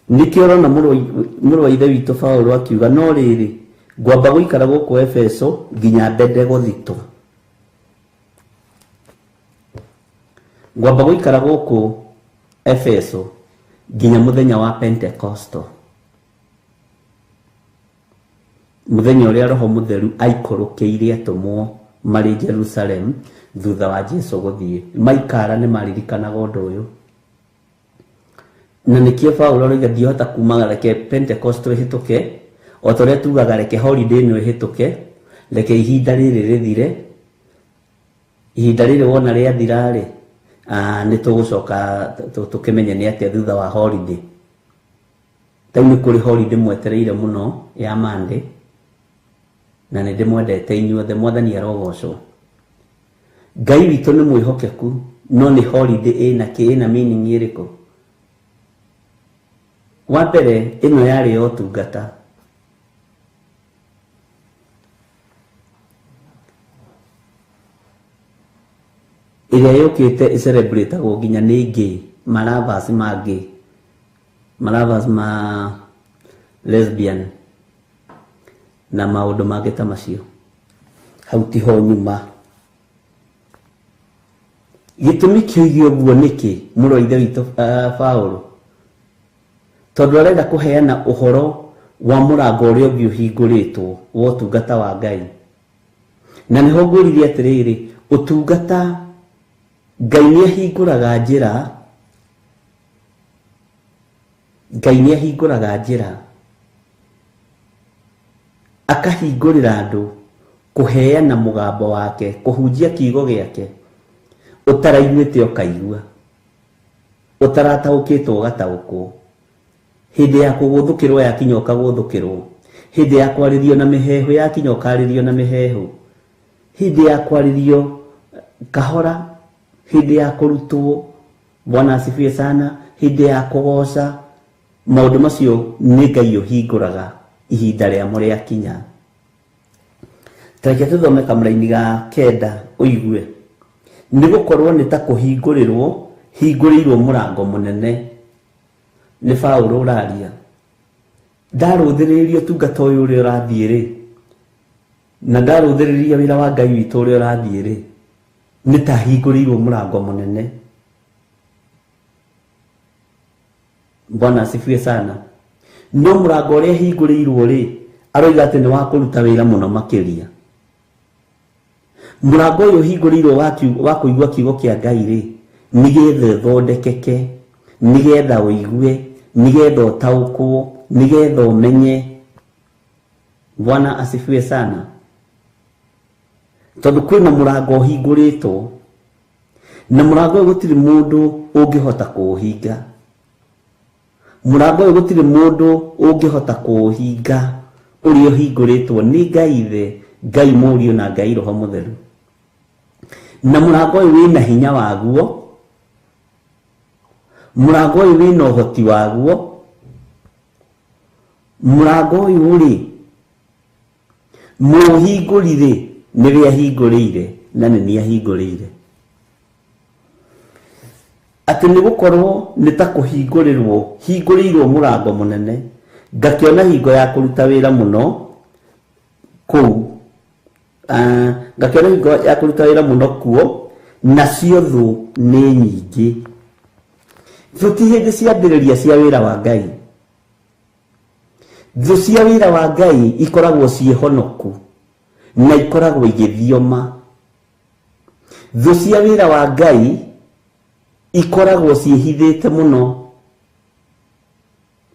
S5: nikio rona muru wa ithe witu Paulo akiuga no riri ngwamba guikara guku Efeso nginya Bendegothito ngwamba guikara guku Efeso nginya muthenya wa Pentecostal muthenya uria roho mutheru aikurukiire atumwo mari Jerusalem thutha wa Jesu guthie maikara ni maririkanaga undu uyu na nikio Paulo rĩga ndihota kuma reke Pentecostal hituke o toria tugaga reke holiday no hituke reke ihinda rĩrĩ rĩthire ihinda rĩrĩ wona rĩa thirarĩ ni tugucoka tukimenye ni atia thutha wa holiday tau ni kuri holiday mwetereire muno ya Monday na ni ndimwendete inyuothe mwathani arogocwo Ngai witu ni mwihokeku no ni holiday ina meaning iriku wa mbere ino yari yo tungata iria yukite celebrate go ginya ni gay maravas ma lesbian na maundu mangĩ ta macio hau tiho nyuma gitumi kiugi uguo niki muru ithe witu Paulo tondu arenda kuheana uhoro wa murango uria ungi uhinguritwo wa utungata wa Ngai na niho nguririe atiriri utungata Ngai ni ahinguraga njira akahingurira andu kuheana mugambo wake kuhunjia kiugo giake utaraiguite ukaigua utarataukitwo ugataukwo hindi ya kuguthukirwo yakinya ukaguthukirwo hindi ya kwaririo na mihehu yakinya ukaririo na mihehu hindi ya kwaririo kahora hindi ya kurutwo Bwana asifiwe sana hindi ya kugoca maundu macio ni Ngai uhinguraga ihinda ria muria kinya tareke tuthome kamraini ga kenda uigue ni gukorwo ni ta kuhingurirwo hingũrĩirwo mũrango mũnene nĩ Paulo ũraria. Ndarũthĩrĩrio tungata ũyũ ũrĩa ũrathiĩ rĩ, na ndarũthĩrĩria wĩra wa Ngai witũ ũrĩa ũrathiĩ rĩ, nĩ ta hingũrĩirwo mũrango mũnene. Bwana asifiwe sana. No mũrango ũrĩa hingũrĩirwo rĩ, aroiga atĩ nĩ wa kũruta wĩra mũno makĩria. Mũrango ũyũ hingũrĩirwo wa kũigua kiugo kĩa Ngai rĩ, nĩgetha ũthondekeke, nĩgetha ũigue, nĩgetha ũtaũkwo, nĩgetha ũmenye. Bwana asifiwe sana. Tondũ kwĩna mũrango ũhingũrĩtwo, na mũrango ũyũ gũtirĩ mũndũ ũngĩhota kũũhinga. Mũrango ũyũ gũtirĩ mũndũ ũngĩhota kũũhinga ũrĩa ũhingũrĩtwo nĩ Ngai Ithe, Ngai Mũriũ na Ngai Roho Mũtheru. Na mũrango ũyũ wĩna hinya waguo, mũrango ũyũ wĩna ũhoti waguo. Mũrango ũyũ rĩ, mũhingũrire nĩwe ahingũrĩire na nĩ niĩ ahingũrĩire. Atĩ nĩ gũkorwo nĩ ta hingũrĩirwo mũrango mũnene, ngakĩona hingo ya kũruta wĩra mũno kũu. Ngakĩona hingo ya kũruta wĩra mũno kuo, nacio thũ nĩ nyingĩ. Thũ ti hĩndĩ ciambĩrĩria cia wĩra wa Ngai. Thũ cia wĩra wa Ngai ikoragwo ciĩhonoku na ikoragwo igĩthioma. Thũ cia wĩra wa Ngai ikoragwo ciĩhithĩte mũno.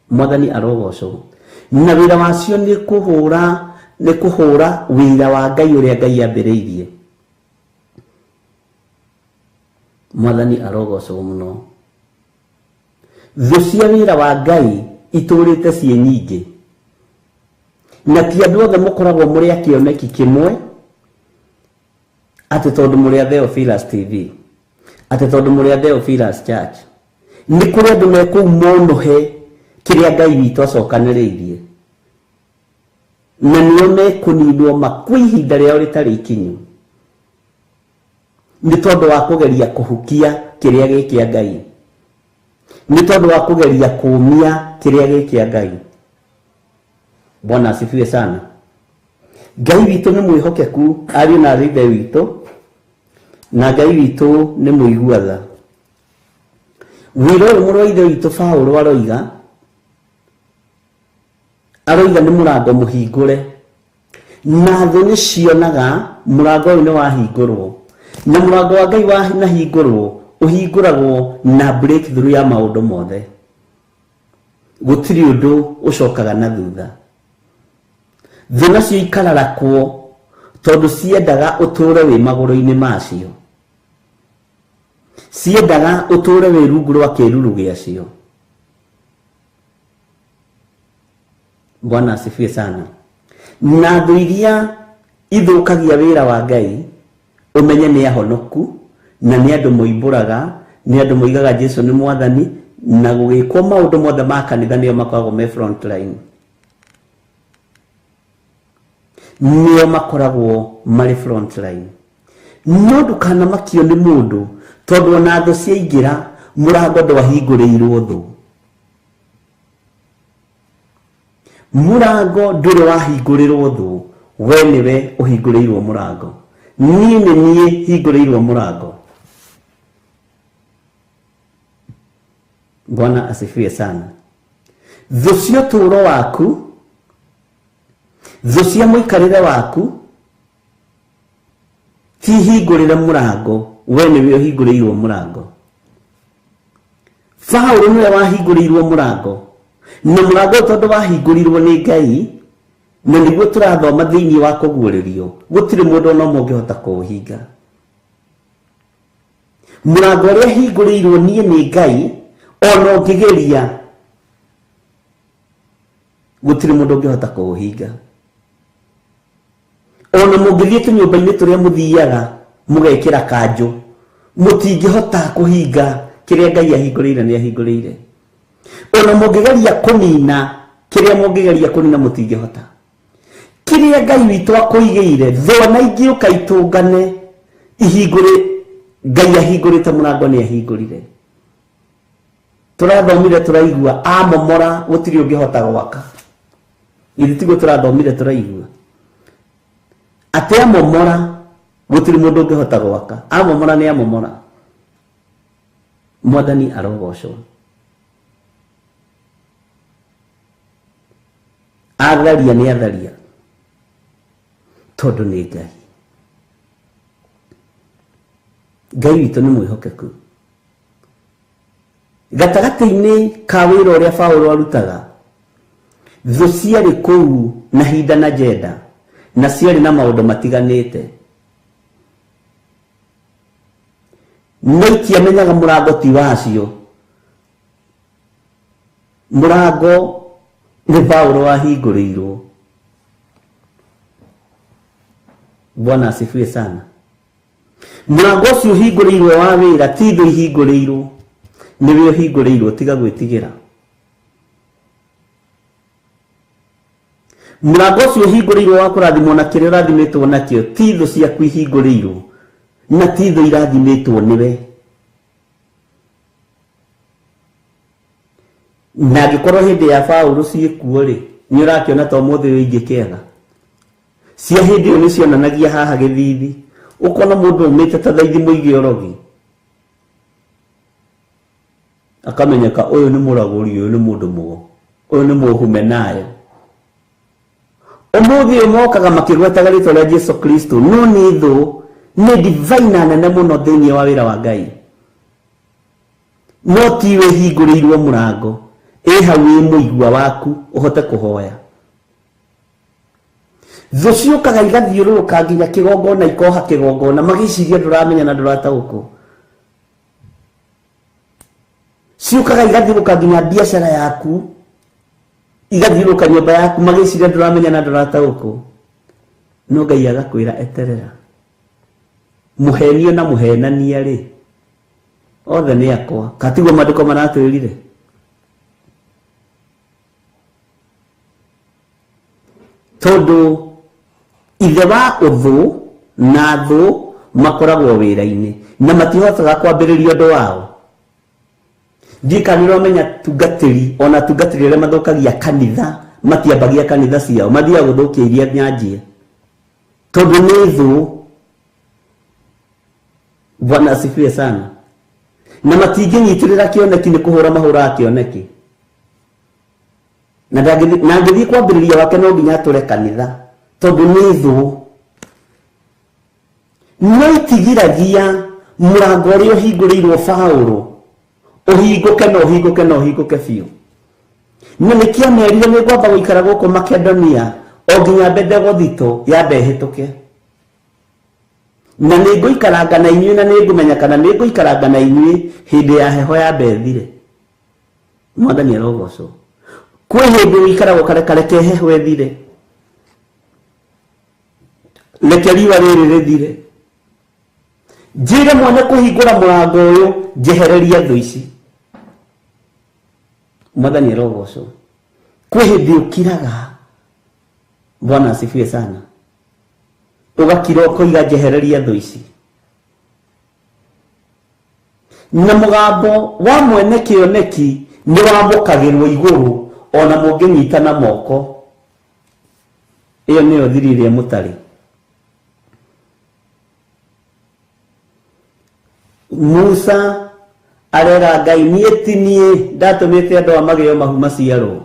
S5: Mwathani arogocwo. Na wĩra wacio nĩ kũhũra wĩra wa Ngai ũrĩa Ngai ambĩrĩirie. Mwathani arogocwo mũno. Thũ cia wĩra wa Ngai itũrĩte ciĩ nyingĩ. Na ti andũ othe mũkoragwo mũrĩ a kĩoneki kĩmwe, atĩ tondũ mũrĩ a Theophilus TV, atĩ tondũ mũrĩ a Theophilus Church. Nĩ kũrĩ andũ me kũu monohe kĩrĩa Ngai witũ acokanĩrĩirie, na nĩo mekũninwo makue ihinda rĩao rĩtarĩ ikinyu, nĩ tondũ wa kũgeria kũhukia kĩrĩa gĩkĩa Ngai, nĩ tondũ wa kũgeria kũũmia kĩrĩa gĩkĩa Ngai. Bwana asifiwe sana. Ngai witũ nĩ mwĩhokeku, ariũ na aarĩ a Ithe witũ, na Ngai witũ nĩ mũigua-tha. Wĩra ũyũ mũrũ wa Ithe witũ Paulo aroiga nĩ mũrango mũhingũre, na thũ nĩ cionaga mũrango ũyũ nĩ wahingũrwo. Na mũrango wa Ngai wanahingũrwo, ũhingũragwo na breakthrough ya maũndũ mothe. Gũtirĩ ũndũ ũcokaga na thutha. Thũ nacio ikararakwo tondũ ciendaga ũtũũre wĩ magũrũ-inĩ macio, ciendaga ũtũũre wĩ rungu rwa kĩĩruru gĩacio. Bwana asifiwe sana. Na thũ iria ithũkagia wĩra wa Ngai, ũmenye nĩ ahonoku, na nĩ andũ moimbũraga, nĩ andũ moigaga Jesũ nĩ Mwathani, na gũgĩkwo maũndũ mothe ma kanitha nĩo makoragwo me front line. Nĩo makoragwo marĩ front line. No ndũkanamakio nĩ mũndũ, tondũ ona thũ ciaingĩra, mũrango ndwahingũrĩirwo thũ. Mũrango ndũrĩ wahingũrĩrwo thũ, we nĩwe ũhingũrĩirwo mũrango. Niĩ nĩ niĩ hingũrĩirwo mũrango. Bwana asifiwe sana. Thũ cia ũtũũro waku, thũ cia mũikarĩre waku, ti hingũrĩre mũrango, we nĩwe ũhingũrĩirwo mũrango. Paulo nĩwe wahingũrĩirwo mũrango, na mũrango tondũ wahingũrirwo nĩ Ngai, na nĩguo tũrathoma thĩinĩ wa kũguũrĩrio, gũtirĩ mũndũ ona ũmwe ũngĩhota kũũhinga. Mũrango ũrĩa hingũrĩirwo niĩ nĩ Ngai, ona ũngĩgeria, gũtirĩ mũndũ ũngĩhota kũũhinga. Ona mũngĩthiĩ tũnyũmba-inĩ tũrĩa mũthiaga mũgekĩra kanjũ, mũtingĩhota kũhinga kĩrĩa Ngai ahingũrĩire nĩ ahingũrĩire. Ona mũngĩgeria kũnina kĩrĩa mũngĩgeria kũnina mũtingĩhota. Kĩrĩa Ngai witũ akũigĩire, thona ingĩũka itũngane ihingũre, Ngai ahingũrĩte mũrango nĩ ahingũrire. turathomire turaigua amomora gutiri ungihota gwaka. Ithi tigo turathomire turaigua ate amomora gutiri mundu ungihota gwaka. Amomora ni amomora. Mwathani arogocwo. Atharia ni atharia tondu ni Ngai. Ngai witũ nĩ mwĩhokeku. Gatagati-inĩ ka wĩra ũrĩa Paulo arutaga, thũ ciarĩ kũu na hinda na jenda, na ciarĩ na maũndũ matiganĩte. No itiamenyaga mũrango ti wacio. Mũrango nĩ Paulo wahingũrĩirwo. Bwana asifiwe sana. Mũrango ũcio ũhingũrĩirwo wa wĩra ti thũ ihingũrĩirwo, nĩwe ũhingũrĩirwo, tiga gwĩtigĩra. Mũrango ũcio ũhingũrĩirwo wa kũrathimwo na kĩrĩa ũrathimĩtwo nakĩo ti thũ ciaku ihingũrĩirwo, na ti thũ irathimĩtwo nĩwe. Na angĩkorwo hĩndĩ ya Paulo ciĩkuo-rĩ, nĩ ũrakĩona ta ũmũthĩ ũyũ ingĩkĩaga. Cia hĩndĩ ĩyo nĩ cionanagia haha gĩthithi. Ukona mundu umite ta thaithi muigi orogi, akamenyeka uyu ni muraguri, uyu ni mundu mugo, uyu ni muhume nayo. Umuthi umokaga makigwetaga ritwa ria Jesu Kristo, no ni thu ni divine nene muno thiini wa wira wa Ngai. No tiwe hingũrĩirwo mũrango, hau wĩ mũigua waku uhote kuhoya. Thũ ciũkaga igathiũrũrũka nginya kĩgongona, ikoha kĩgongona, magĩciria ndũramenya na ndũrataũkwo. Ciũkaga igathiũrũrũka nginya biacara yaku, igathiũrũrũka nyũmba yaku, magĩciria ndũramenya na ndũrataũkwo. No Ngai agakwĩra eterera. Mũhenio na mũhenania-rĩ, othe nĩ akwa. Katiguo maandĩko maratwĩrire. Tondu ithe wa ũthũ na thũ makoragwo wĩra-inĩ na matihotaga kwambĩrĩria ũndũ wao. Ndikanĩromenya tungatĩri, ona tungatĩri arĩa mathũkagia kanitha matiambagia kanitha ciao, mathiaga gũthũkia iria nyanjie tondu nĩ thũ. Bwana asifiwe sana. Na matingĩnyitĩrĩra kĩoneki nĩ kũhũra mahũraga kĩoneki. Na ngĩthiĩ kwambĩrĩria wake no nginya atũre kanitha tondu nĩ thũ. No itigiragia mũrango ũrĩa ũhingũrĩirwo Paulo ũhingũke na ũhingũke na ũhingũke biũ. Na nĩkĩo merire nĩ ngwamba gũikara gũkũ Makedonia o nginya Bendegothito yambe hĩtũke. Na nĩ ngũikaranga na inyuĩ na nĩ ngũmenya kana nĩ ngũikaranga na inyuĩ hĩndĩ ya heho yambe thire. Mwathani arogocwo. Kwĩ hĩndĩ ũikaragwo kareke heho ethire, reke riũa rĩrĩ rĩthire, njĩre mwene kũhingũra mũrango ũyũ, njehereria thũ ici. Mwathani arogocwo. Kwĩ hĩndĩ ũkiraga, Bwana asifiwe sana, ũgakira ũkoiga njehereria thũ ici. Na mũgambo wa mwene kĩoneki nĩ wamũkagĩrwo igũrũ ona mũngĩnyita na moko. Iyo nĩyo thiri ĩrĩa mũtarĩ. Musa arera Ngai, niĩ ti niĩ ndatũmĩte andũ a magĩo mahu maciarwo.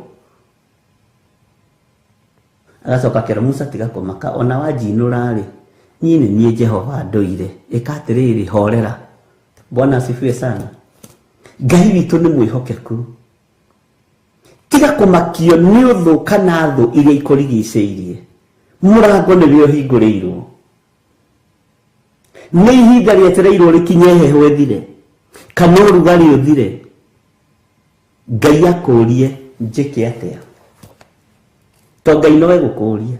S5: Agacoka akĩra Musa, tiga kũmaka, ona wanjinũra-rĩ, niĩ nĩ niĩ Jehova ndũire, ĩka atĩrĩrĩ, horera. Bwana asifiwe sana. Ngai witũ nĩ mwĩhokeku. Tiga kũmakio nĩ ũthũ kana thũ iria ikũrigicĩirie. Mũrango nĩwe ũhingũrĩirwo. Nĩ ihinda rĩetereirwo rĩkinye heho ethire, kana ũrugarĩ ũthire. Ngai akũrie njĩke atĩa? To Ngai nowe gũkũria.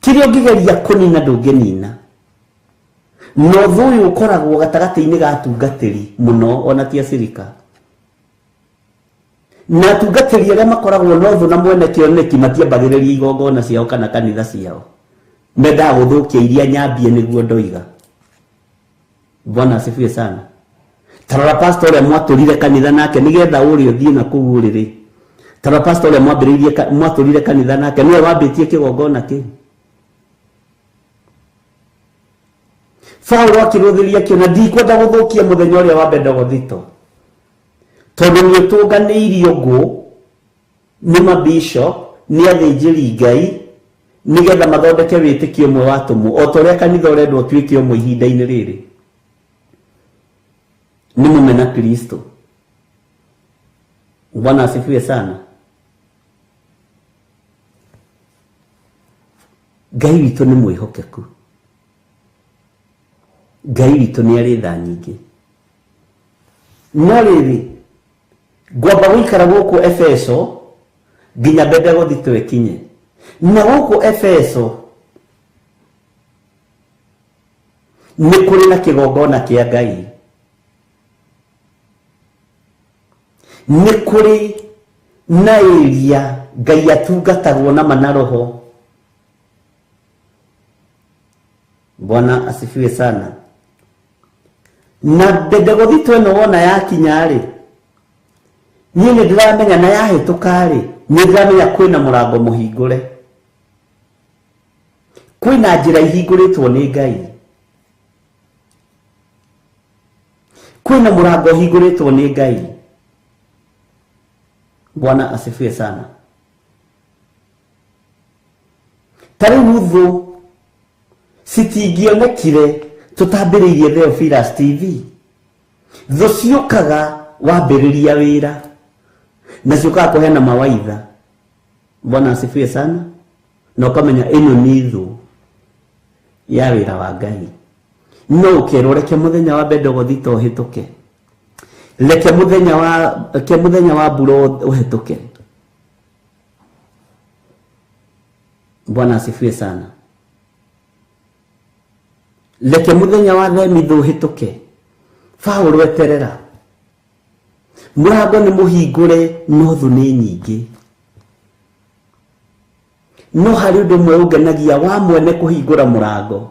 S5: Kĩrĩa ũngĩgeria kũnina ndũngĩnina. No thũ ũyũ ũkoragwo gatagatĩ-inĩ ga atungatĩri mũno, ona ti acirika. Na atungatĩri arĩa makoragwo na ũthũ na mwene kĩoneki matiambagĩrĩria igongona ciao kana kanitha ciao. Mendaga gũthũkia iria nyambie nĩguo ndoiga. Bwana asifiwe sana. Tarora pastor ule mwatulire kanitha nake nigetha uri uthie na kugurire. Tarora pastor ule mwatulire kanitha nake niwe wambitie kigongona ki. Paulo akiruthiria kiona ndikwenda guthukia muthenya uria wa Bendegothito. Tondu ni utunganiirio ngo ni mabishop ni athinjiri Ngai nigetha mathondeke witikio mwe wa tumu o toria kanitha urendwo tuike umwe ihinda-ini riri. Ni mumena Kristo. Bwana asifiwe sana. Ngai witũ nĩ mwĩhokeku. Ngai witũ nĩ arĩ tha nyingĩ. No rĩrĩ ngwamba gũikara gũkũ Efeso nginya Bendegothito ĩkinye. Na gũkũ Efeso nĩ kũrĩ na kĩgongona kĩa Ngai. Nĩ kũrĩ na area Ngai atungatagwo na manaroho. Bwana asifiwe sana. Na Bendegothito ĩno wona yakinya rĩ, niĩ nĩ ndĩramenya na yahĩtũka rĩ, nĩ ndĩramenya kwĩna mũrango mũhingũre. Kwĩna njĩra ihingũrĩtwo nĩ Ngai. Kwĩna mũrango ũhingũrĩtwo nĩ Ngai. Bwana asifiwe sana. Tarĩu thũ citingionekire tutambĩrĩirie Theophilus TV. Thũ ciũkaga wambĩrĩria wĩra na ciũkaga kũheana mawaitha. Bwana asifiwe sana. Na ũkamenya ĩno nĩ thũ ya wĩra wa Ngai. No ũkerwo reke mũthenya wa Bendegothito ũhĩtũke, reke mũthenya wa mbura ũhĩtũke. Bwana asifiwe sana. Reke mũthenya wa themithũ ũhĩtũke. Paulo eterera. Mũrango nĩ mũhingũre no thũ nĩ nyingĩ. No harĩ ũndũ ũmwe ũngenagia wa mwene kũhingũra mũrango.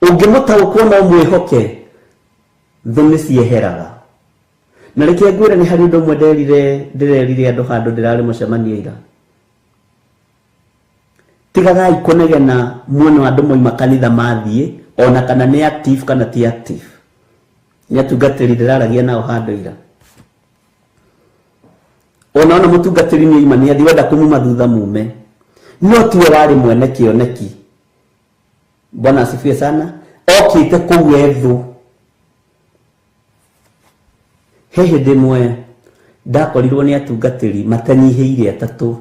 S5: Ũngĩmũtaũkwo no mwĩhoke, thũ nĩ cieheraga. Na reke ngwĩre nĩ harĩ ũndũ ũmwe ndĩrerire andũ handũ ndĩrarĩ mũcemanio ira. Tigagai kũnegena muone andũ moima kanitha mathiĩ ona kana nĩ active kana ti active. Nĩ atungatĩri ndĩraragia nao handũ ira. Ona mũtungatĩri nĩ oima nĩ athi wenda kũmuma thutha mume. No tiwe warĩ mwene kĩoneki. Bwana asifiwe sana. Okĩte kũu ethũ. He hĩndĩ ĩmwe ndakorirwo nĩ atungatĩri matanyihĩire atatũ.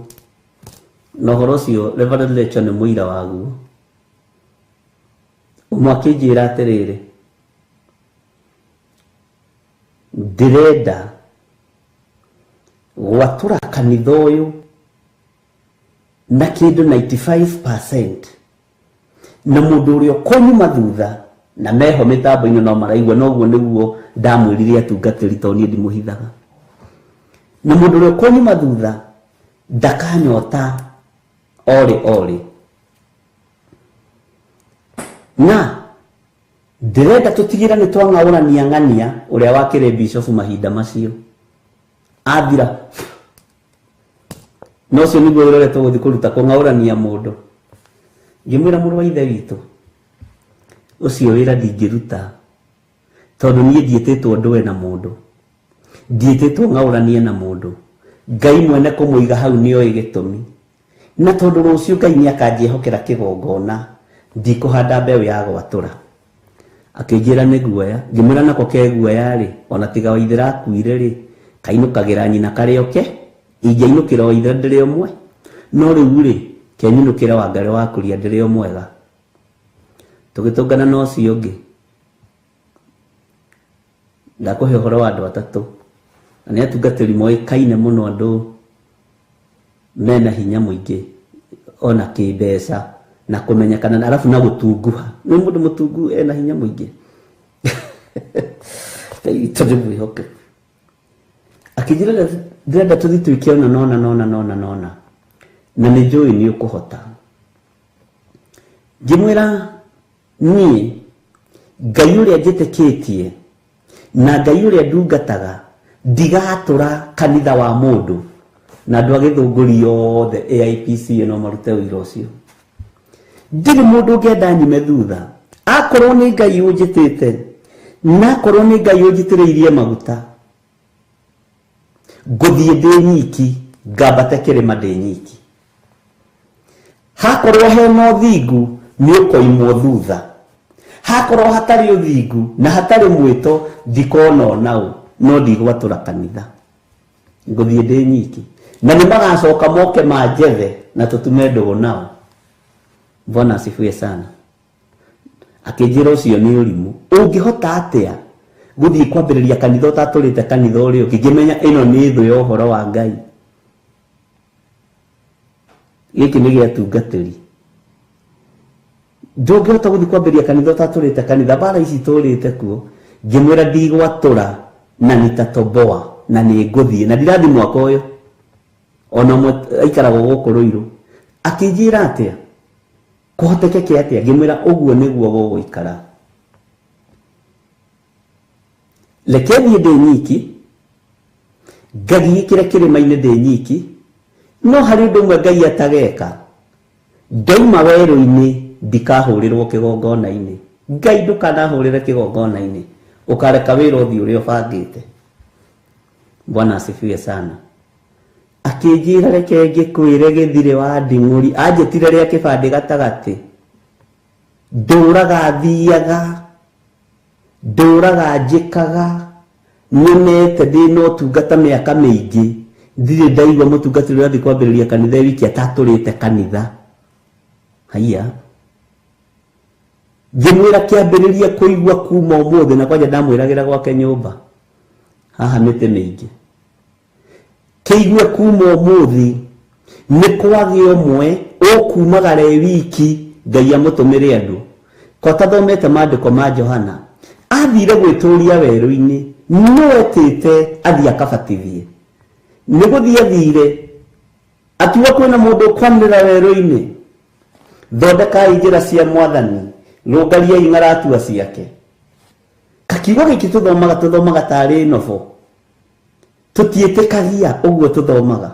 S5: Na ũhoro ũcio Reverend Lecho nĩ mũira waguo. Ũmwe akĩnjĩra atĩrĩrĩ, ndĩrenda gwatũra kanitha ũyũ na kĩndũ 95% na mũndũ ũrĩa ũkonyuma thutha na meho mĩtambo-inĩ no maraigua. Noguo nĩguo ndamwĩrire atungatĩri tondũ niĩ ndimũhithaga. Na mũndũ ũrĩa ũkonyuma thutha ndakanyota ore. Na ndĩrenda tũtigĩra nĩ twang'aũrania ng'ania ũrĩa wakĩrĩ bishop mahinda macio. Athira. No ũcio nĩguo wĩra ũrĩa tũgũthiĩ kũruta, kũng'aũrania mũndũ. Ngĩmwĩra mũrũ wa ithe witũ, ũcio wĩra ndingĩruta tondũ niĩ ndiĩtĩtwo ndũe na mũndũ, ndiĩtĩtwo ng'aũranie na mũndũ. Ngai mwene kũmũiga hau nĩoĩ gĩtũmi. Na tondũ rũciũ Ngai nĩ akanjĩhokera kĩgongona, ndikũhanda mbeũ ya gwatũra. Akĩnjĩra nĩ guoya. Ngĩmwĩra nako ke guoya rĩ, ona tiga Waithĩra akuire rĩ, kainũkagĩra nyina karĩ oke, ingĩinũkĩra Waithĩra ndĩrĩ ũmwe. No rĩu rĩ, kenyinũkĩra Wangari wa Kuria ndĩrĩ ũmwega. Tũgĩtũngana na ũcio ũngĩ. Ndakũhe ũhoro wa andũ atatũ. Na nĩ atungatĩri moĩkaine mũno, andũ mena hinya mũingĩ ona kĩmbeca na kũmenyekana, arabu na gũtunguha. Nĩ mũndũ mũtungu ena hinya mũingĩ. Tondũ mwĩhoke. Akĩnjĩra ndĩrenda tũthiĩ twĩke nona. Na nĩ njũĩ nĩ ũkũhota. Ngĩmwĩra niĩ Ngai uria njitikitie na Ngai uria ndungataga ndigatura kanitha wa mundu na andu agithunguri yothe AIPC no marute wira ucio. Ndiri mundu ngenda nyime thutha akorwo ni Ngai unjitite na akorwo ni Ngai unjitiriirie maguta nguthie ndi nyiki ngambate kirima ndi nyiki. Hakorwo hena uthingu ni ukoimwo thutha, hakorwo hatari uthingu na hatari mwito ndikona nau no ndigwatura kanitha nguthie ndi nyiki na ni magacoka moke manjethe na tutume ndugu nao. Bwana asifiwe sana. Akijira ucio ni urimu ungihota atia guthie kwambiriria kanitha utaturite kanitha urio kingimenya ino ni thu yo horo wa Ngai. Giki ni giatungatiri ndungihota guthie kwambiriria kanitha utaturite kanitha bara ici turite kuo ngimwira ndigwatura na nitatoboa na ni nguthie na ndirathi mwaka uyu ona aikaraga guku Ruiru. Akijira atia kuhotekeke atia ngimwira uguo niguo guguikara. Leke thie ndi nyiki ngagikire kirima-ini ndi nyiki no hari undu mwe Ngai atageka ndaima weru-ini ndikahurirwo kigongona-ini. Ngai ndukanahurire kigongona-ini ukareka wira uthii uria ubangite. Bwana asifiwe sana. Akijira reke ngikwire githire wa nding'uri anjitire ria kibande gatagati nduraga thiaga nduraga njikaga nyonete ndina utungata miaka miingi ndire ndaigua mutungatiri urathi kwambiriria kanitha wiki ataturite kanitha. Haiya ngimwira kiambiriria kuigua kuma umuthi na kwanja ndamwiragira gwake nyumba haha mite mingi kiigua kuma umuthi ni kwagi umwe ukumagare wiki Ngai amutumire andu ko tathomete maandiko ma Johana athire gwituria weru-ini no etite athia akabatithie ni guthie athire atiwa kwina mundu kwamira weru-ini thondekai njira cia Mwathani rungariai ng'aratua ciake. Kakiugo giki tuthomaga tari novo tutiitikagia uguo tuthomaga.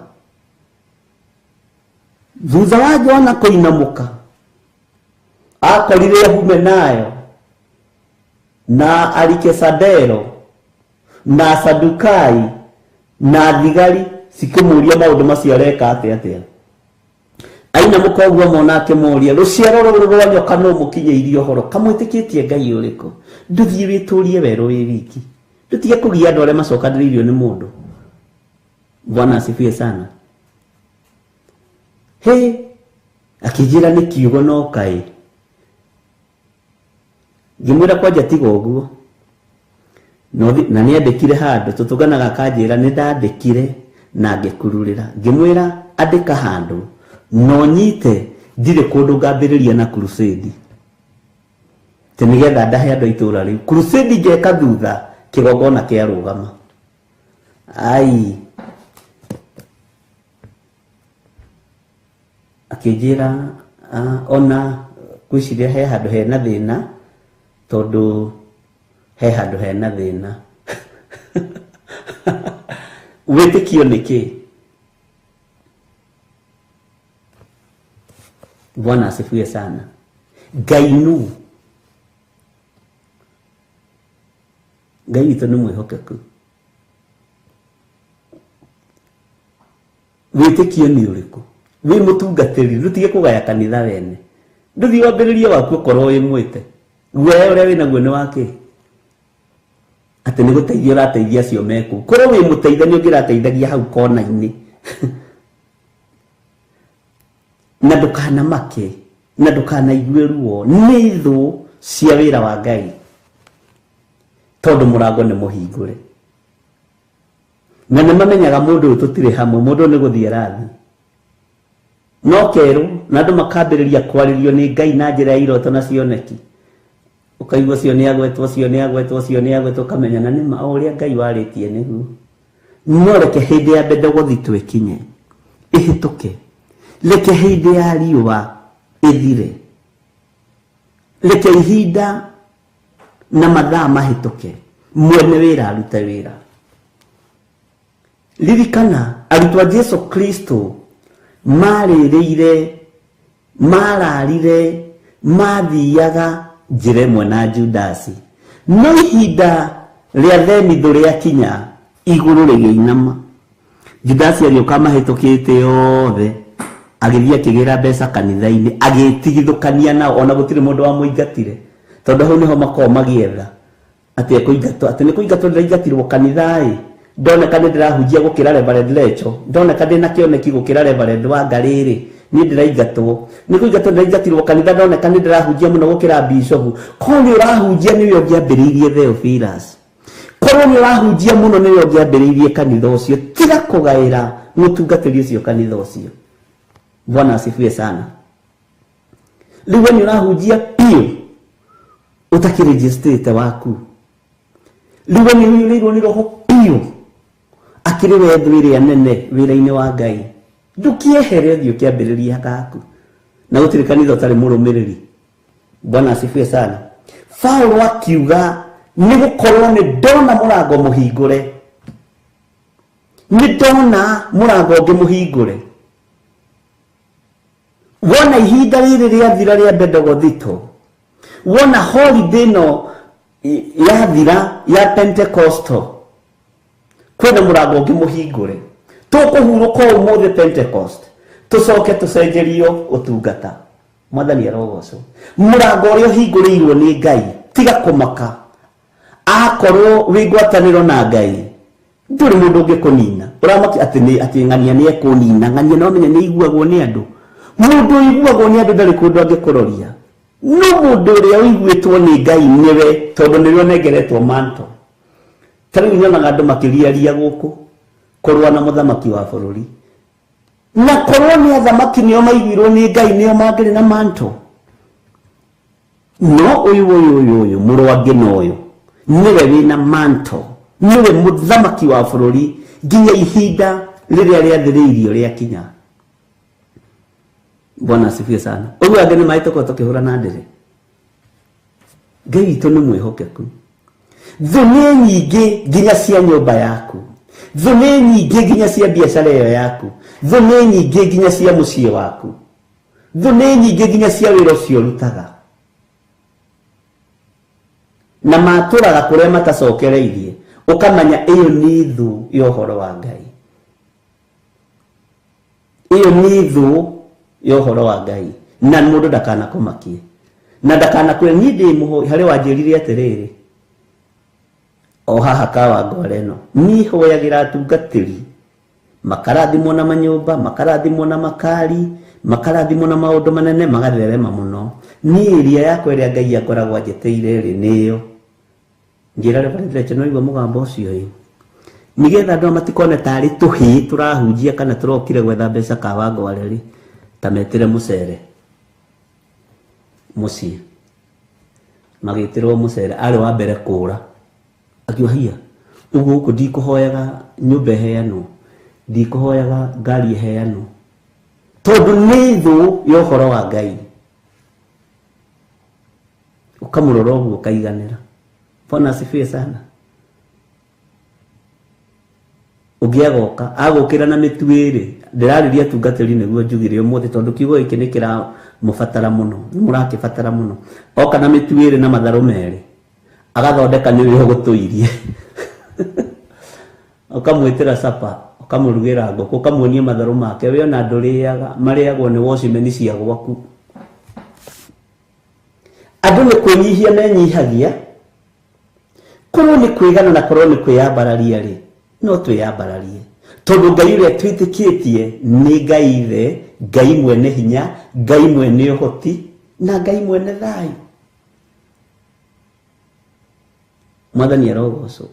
S5: Thutha wa Johana kuinamuka akorire Humenayo na Arikesadero na Sadukai na thigari sikimuria maundu macio areka atia aina mukoguo mona akimuria ruciaro ruru rwa nyoka no mukinyeirio horo kamwitikitie Ngai uriko nduthie witurie weru wi wiki ndutige kugia andu aria macokanirio ni mundu. Bwana asifiwe sana. Akijira ni kiugo no kai ngimwira kwanja tiga uguo no na ni andikire handu tutuganaga kanjira ni ndandikire na ngikururira ngimwira andika handu no nyite ndire kundu ngambiriria na crusade tenigetha ndahe andu itura riu crusade ngeka thutha kigongona kia rugama. Ai akijira ona kwiciria he handu hena thina tondu he handu hena thina witikio niki. Bwana asifiwe sana. Ngai witu ni mwihokeku. Witikio ni uriku wi mutungatiri rutige kugaya kanitha wene nduthi wambiririe waku korwo wi mwite we uria wina guo ni wake ati ni guteithia urateithia cio meku korwo wi muteithania ungirateithagia hau kona-ini na ndukana make na ndukana igue ruo ni thu cia wira wa Ngai tondu murango ni muhingure na nimamenyaga mundu tutire hamwe mundu ni guthie rathi no keru na andu makambiriria kwaririo ni Ngai na njira ya iroto na cioneki ukaigua cio ni agwetwo kamenya na nima uria Ngai waritie niguo no reke hindi ya mbere guthi twikinye ihituke reke hindi ya riua ithire reke ihinda na mathaa mahituke mwene wira arute wira. Ririkana arutwo a Jesu Kristo marĩrĩire, mararire, mathiaga njĩra ĩmwe na Judasi, no ihinda rĩa thenithũ rĩakinya igũrũ rĩgĩinama. Judasi agĩũka mahĩtũkĩte yothe, agĩthiĩ akĩgĩra mbeca kanitha-inĩ, agĩtigithũkania nao, ona gũtirĩ mũndũ wamũingatire, tondũ hau nĩho makoragwo magĩetha atĩ ekũingatwo, atĩ nĩ kũingatwo ndĩraingatirwo kanitha-ĩ, ndoneka nĩ ndĩrahunjia gũkĩra Reverend Lecho, ndoneka ndĩna kĩoneki gũkĩra Reverend Wangarĩ-rĩ, niĩ ndĩraingatwo, nĩ kũingatwo ndĩraingatirwo kanitha, ndoneka nĩ ndĩrahunjia mũno gũkĩra Bishop. Korwo nĩ ũrahunjia nĩwe ũngĩambĩrĩirie Theophilus, korwo nĩ ũrahunjia mũno nĩwe ũngĩambĩrĩirie kanitha ũcio, tiga kũgaĩra mũtungatĩri ũcio kanitha ũcio. Bwana asifiwe sana. Rĩu nĩ ũrahunjia piũ ũtakĩrĩnjĩstĩte waku, rĩu nĩ ũiyũrĩirwo nĩ roho piũ akĩrĩ wethu ĩrĩa nene wĩra-inĩ wa Ngai. Ndũkĩehere ũthiĩ ũkĩambĩrĩria gaku, na gũtirĩ kanitha ũtarĩ mũrũmĩrĩri. Bwana asifiwe sana. Paulo akiuga nĩ gũkorwo nĩ ndona mũrango mũhingũre, nĩ ndona mũrango ũngĩ mũhingũre. Wona ihinda rĩrĩ rĩathira rĩa Bendegothito, wona holiday no yathira ya Pentecostal, kwĩna mũrango ũngĩ mũhingũre. Tũkũhurũka ũmũthĩ Pentecost, tũcoke tũcenjerio ũtungata. Mwathani arogocwo. Mũrango ũrĩa ũhingũrĩirwo nĩ Ngai, tiga kũmaka. Akorwo wĩ ngwatanĩro na Ngai, ndũrĩ mũndũ ũngĩkũnina. Ũramaki atĩ ng'ania nĩ ekũnina, ng'ania no menya nĩ iguagwo nĩ andũ. Mũndũ iguagwo nĩ andũ ndarĩ kũndũ angĩkũroria. No mũndũ ũrĩa ũiguĩtwo nĩ Ngai nĩwe, tondũ nĩwe ũnengeretwo manto. Tarĩu nyonaga andũ makĩriaria gũkũ kũrũa na mũthamaki wa bũrũri, na korwo nĩ athamaki nĩo maiguirwo nĩ Ngai nĩo mangĩrĩ na manto. No ũyũ mũrũangi n'ũyũ nĩwe wĩna manto, nĩwe mũthamaki wa bũrũri nginya ihinda rĩrĩa rĩathĩrĩirio rĩakinya. Bwana asifiwe sana. Ũguo angĩ nĩ mahĩtũka tũkĩhũra na ndĩrĩ. Ngai witũ nĩ mwĩhokeku. Thũ nĩ nyingĩ nginya cia nyũmba yaku, thũ nĩ nyingĩ nginya cia biacara ĩyo yaku, thũ nĩ nyingĩ nginya cia mũciĩ waku, thũ nĩ nyingĩ nginya cia wĩra ũcio ũrutaga, na matũraga kũrĩa matacokereirie. Ũkamenya ĩyo nĩ thũ ya ũhoro wa Ngai, ĩyo nĩ thũ ya ũhoro wa Ngai, na mũndũ ndakanakũmakie na ndakanakwĩre niĩ ndĩ mũhoi. Harĩ wanjĩrire atĩrĩrĩ, o haha Kawangware ĩno niĩ hoyagĩra atungatĩri, makarathimwo na manyũmba, makarathimwo na makari, makarathimwo na maũndũ manene, magatherema mũno. Niĩ ĩrĩa yakwa ĩrĩa Ngai akoragwo anjĩtĩire rĩ nĩyo. Njĩra Reverend Lecho no igua mũgambo ũcio ĩ, nĩgetha andũ matikone tarĩ tũhĩ tũrahunjia kana tũrokire gwetha mbeca Kawangware rĩ, ta metĩre mũcere mũciĩ. Magĩtĩrwo mũcere, arĩ wa mbere kũũra akiuhia. Ũguo gũkũ ndikũhoyaga nyũmba ĩheanwo, ndikũhoyaga ngari ĩheanwo, tondũ nĩ thũ ya ũhoro wa Ngai. Ũkamũrora ũguo ũkaiganĩra. Bwana asifiwe sana. Ũngĩagoka agũkĩra na mĩtuĩrĩ, ndĩrarĩria atungatĩri nĩguo njugire ũmũthĩ, tondũ kiugo gĩkĩ nĩ kĩramũbatara mũno, nĩ mũrakĩbatara mũno. Oka na mĩtuĩrĩ na matharũ merĩ, agathondeka nĩwe ũgũtũirie. Ũkamwĩtĩra capa, ũkamũrugĩra ngũkũ, ũkamuonia matharũ make, we ona ndũrĩaga, marĩagwo nĩ wocimeni cia gwaku. Andũ nĩ kwĩnyihia menyihagia, korwo nĩ kwĩgana na korwo nĩ kwĩyambararia rĩ, no twĩyambararie, tondũ Ngai ũrĩa twĩtĩkĩtie nĩ Ngai Ithe, Ngai mwene hinya, Ngai mwene ũhoti, na Ngai mwene thayũ. Mwathani arogocwo.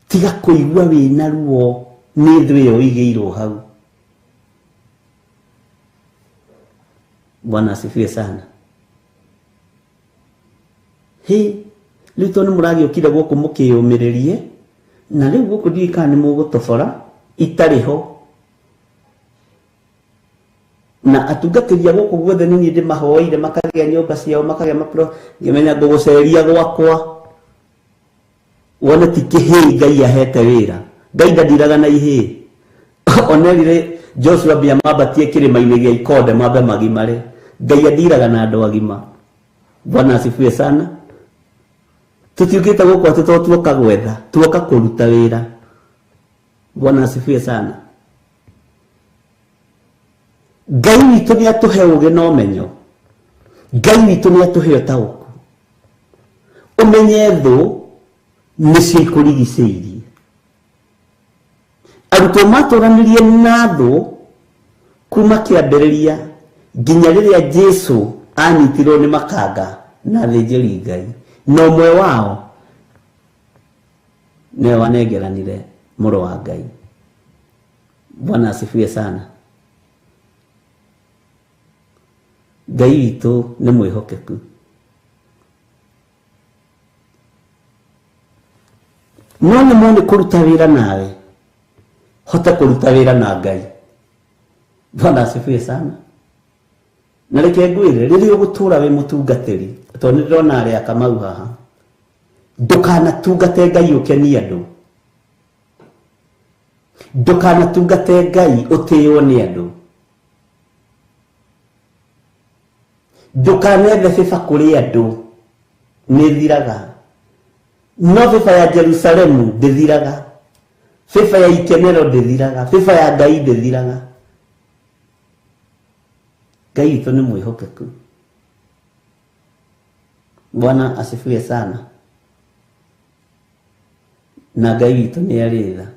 S5: Tiga kũigua wĩna ruo nĩ thũ ĩyo ĩigĩirwo hau. Bwana asifiwe sana. Rĩu nĩ mũragĩũkire gũkũ mũkĩyũmĩrĩrie, na rĩu gũkũ ndiũĩ kana nĩ mũgũtobora itarĩ ho. na atungatĩria gũkũ guothe nĩ niĩ ndĩmahoeire makagĩa nyũmba ciao makagĩa mapro ngĩmenya ngũgũceria gwakwa wone ti kĩhĩ Ngai ahete wĩra Ngai ndandiraga na ihĩ onerire Joshua bia mabatie kĩrĩma-inĩ gĩa Ikonde mambe magimare Ngai andiraga na andũ agima. Bwana asifiwe sana. Tutiukĩte gũkũ atĩ tuoka gwetha tuoka kũruta wĩra. Bwana asifiwe sana. Ngai witũ nĩ atũhe ũgĩ na ũmenyo. Ngai witũ nĩ atũhe ũtaũku. Ũmenye thũ nĩcio ikũrigicĩirie. Arutwo matũranĩrie na thũ kuma kĩambĩrĩria nginya rĩrĩa Jesũ anyitirwo nĩ makanga na athĩnjĩri Ngai. Na ũmwe wao nĩwe wanengeranire mũrũ wa Ngai. Bwana asifiwe sana. Ngai witũ nĩ mwĩhokeku. No nĩ mone kũruta wĩra nawe hota kũruta wĩra na Ngai. Bwana asifiwe sana. Na reke ngwĩre rĩrĩa ũgũtũra wĩ mũtungatĩri tondũ nĩ ndĩrona arĩa Kamau haha ndũkanatungate Ngai ũkenie andũ. Ndũkanatungate Ngai ũtĩĩo nĩ andũ. Ndũkanethe bĩba kũrĩ andũ nĩ thiraga. No bĩba ya Jerusalemu ndĩthiraga. Bĩba ya ikenero ndĩthiraga. Bĩba ya Ngai ndĩthiraga. Ngai witũ nĩ mwĩhokeku. Bwana asifiwe sana. Na Ngai witũ nĩ arĩ tha.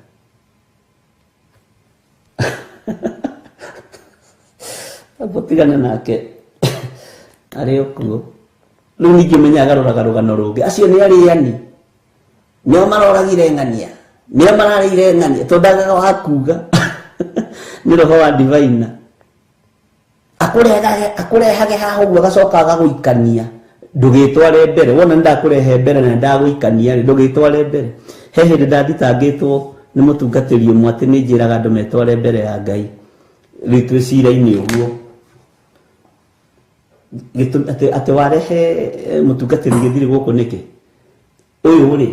S5: Apotigana nake arĩ okuo. Rĩu ningĩ menya agarũraga rũgano rũngĩ. Acio nĩ arĩani. Nĩo maroragire ng'ania. Nĩo mararĩire ng'ania. Tondagaga wa kuga. Nĩ roho wa divine. Akũrehage haha ũguo agacoka agagũikania. Ndũgĩtware mbere. Wona ndakũrehe mbere na ndagũikania rĩ ndũgĩtware mbere. He hĩndĩ ndathitangĩtwo nĩ mũtungatĩri ũmwe atĩ nĩ njĩraga andũ metware mbere ya Ngai. Rĩu twĩ cira-inĩ ũguo. Atĩ warehe mũtungatĩri gĩthiri gũkũ nĩkĩ? Ũyũ rĩ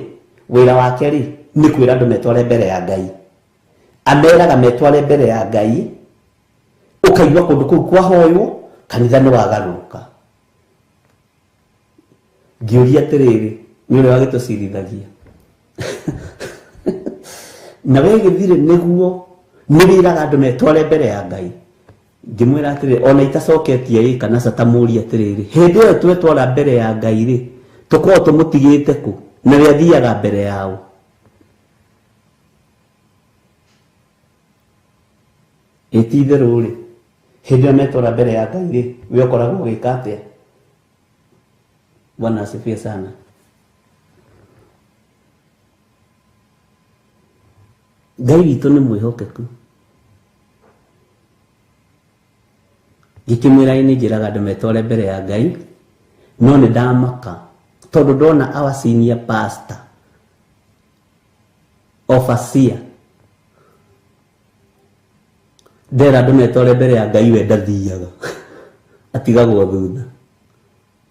S5: wĩra wake rĩ nĩ kwĩra andũ metware mbere ya Ngai. Ameraga metware mbere ya Ngai. Ũkaigua kũndũ kũu kwahoywo kanitha nĩ wagarũrũka. Ngĩũria atĩrĩrĩ nĩ ũrĩa wagĩtũcirithagia. Na we gĩthirĩ nĩguo nĩ wĩraga andũ metware mbere ya Ngai. Ngĩmwĩra atĩrĩrĩ ona itacoketie ĩ kana catamũria atĩrĩrĩ hĩndĩ ĩyo twetwara mbere ya Ngai rĩ tũkorwo tũmũtigĩte kũ na we athiaga mbere yao. Ĩti-itherũ rĩ hĩndĩ ĩyo metwara mbere ya Ngai rĩ we ũkoragwo ũgĩka atĩa? Bwana asifiwe sana. Ngai witũ nĩ mwĩhokeku. Gĩkĩmwĩra nĩ njĩraga andũ metware mbere ya Ngai no nĩ ndamaka tondũ ndona our senior pastor overseer ndera andũ metware mbere ya Ngai we ndathiaga atigagwo thutha.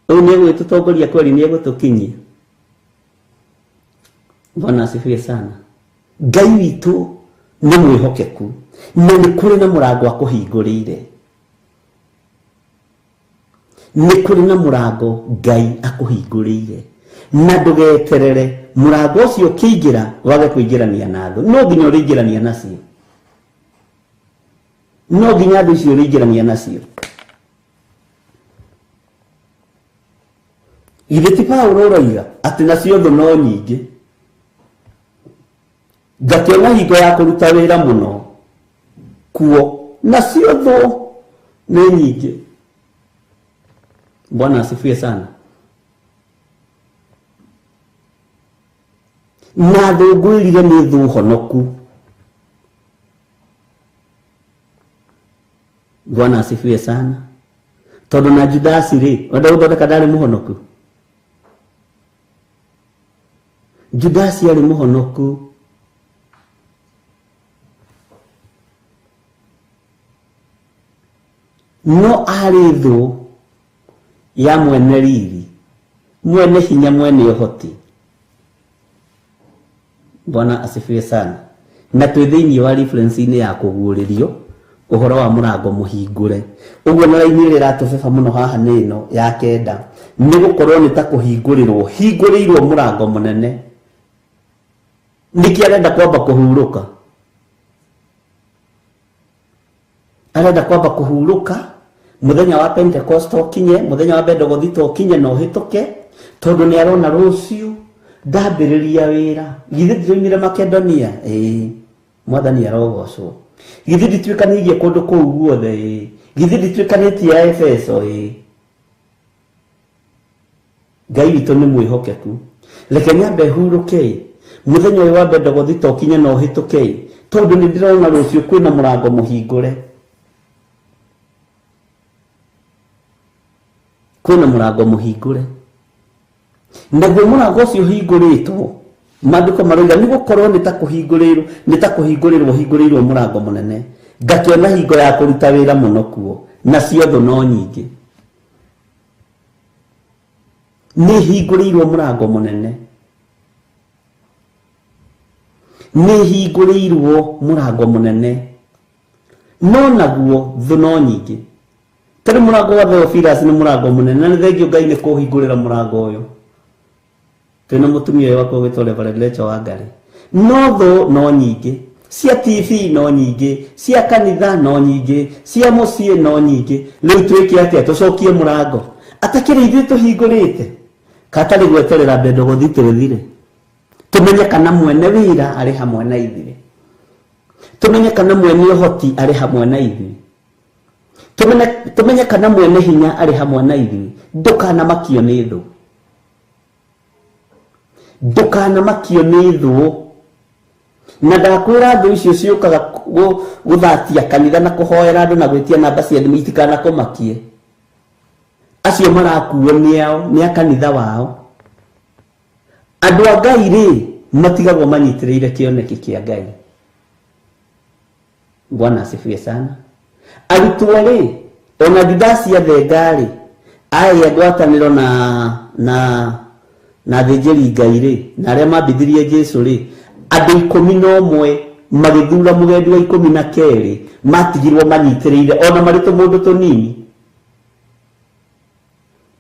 S5: Rĩu nĩ egũgĩtũtongoria kweri nĩ egũtũkinyia. Bwana asifiwe sana. Ngai witũ nĩ mwĩhokeku na nĩ kũrĩ na mũrango akũhingũrĩire. Nĩ kũrĩ na mũrango Ngai akũhingũrĩire na ndũgeterere mũrango ũcio ũkĩingĩra wage kũingĩrania na thũ. No nginya ũrĩingĩrania nacio. No nginya thũ icio ũrĩingĩrania nacio. Githĩ ti Paulo ũroiga atĩ nacio thũ no nyingĩ. Ngakĩona hingo ya kũruta wĩra mũno kuo nacio thũ nĩ nyingĩ. Bwana asifiwe sana. Na thũ ngwĩrire nĩ thũ honoku. Bwana asifiwe sana. Tondũ na Judasi rĩ wenda gũthondeka ndarĩ mũhonoku. Judasi arĩ mũhonoku. no ari thu ya mwene riri, mwene hinya, mwene uhoti. Bwana asifiwe sana. Na twithiini wa reference ini ya kuguririo uhoro wa murango muhingure. Uguo na raini ri ratubeba muno haha nino ya kenda ni gukorwo ni ta kuhingurirwo, hingurirwo murango munene. Niki arenda kwamba kuhuruka, arenda kwamba kuhuruka muthenya wa Pentecost kinye, muthenya wa Bendegothito kinye no hituke, tondu ni arona rucio ndambiriria wira. Githĩ ndĩroimire Makedonia? Mwathani arogocwo. Githĩ ndituĩkanĩirie kũndũ kũu guothe? Githĩ ndituĩkanĩtie Efeso? Ngai witũ nĩ mwĩhokeku. Reke nyambe hurũke muthenya ũyũ wa Bendegothito kinye no hĩtũke, tondu nĩ ndĩrona rũciũ kwĩna mũrango mũhingũre. Kwĩna mũrango mũhingũre. Naguo murango ucio hingũrĩtwo, maandĩko marauga nĩ gũkorwo nĩ ta kũhingũrĩrwo, hingũrĩirwo murango mũnene. Ngakĩona hingo ya kũruta wĩra mũno kuo, na ciothe no nyingĩ. Nĩ hingũrĩirwo murango mũnene, nĩ hingũrĩirwo murango mũnene, no naguo thũ no nyingĩ. Tari murango wa Theophilus nĩ murango mũnene, na nĩ thengio Ngai nĩ kũhingũrĩra murango ũyũ. Twina mutumia wako gwitwo Reverend Rachel Wangari. No tho no nyingĩ, cia TV no nyingĩ, cia kanitha no nyingĩ, cia muciĩ no nyingĩ. Rĩu twĩke atĩa? Tũcokie murango atakĩrĩ ithuĩ tũhingũrĩte, katarĩ gweterera Bendegothito ĩthire. Tumenye kana mwene wĩra arĩ hamwe na ithuĩ, tumenye kana mwene ũhoti arĩ hamwe na ithuĩ, tumenye kana mwene hinya arĩ hamwe na ithuĩ. Ndũkanamakio nĩ thũ, ndũkanamakio nĩ thũ. Na ndakwĩra thũ icio ciũkaga gũthatia kanitha na kũhoera andũ na gwĩtia namba cia thimũ itikanakumakie. Acio marakuo nĩao, nĩ a kanitha wao. Andũ a Ngai rĩ matigagwo manyitĩrĩire kĩoneki kĩa Ngai. Bwana asifiwe sana. Arutwo rĩ, ona ndidacia thenga rĩ, aya ngwatanĩro na thĩnjĩri Ngai rĩ, na arĩa mambithirie Jesu rĩ, andũ 11 magĩthura mũgendi wa 12 matigirwo manyitĩrĩire ona marĩ tũmũndũ tũnini.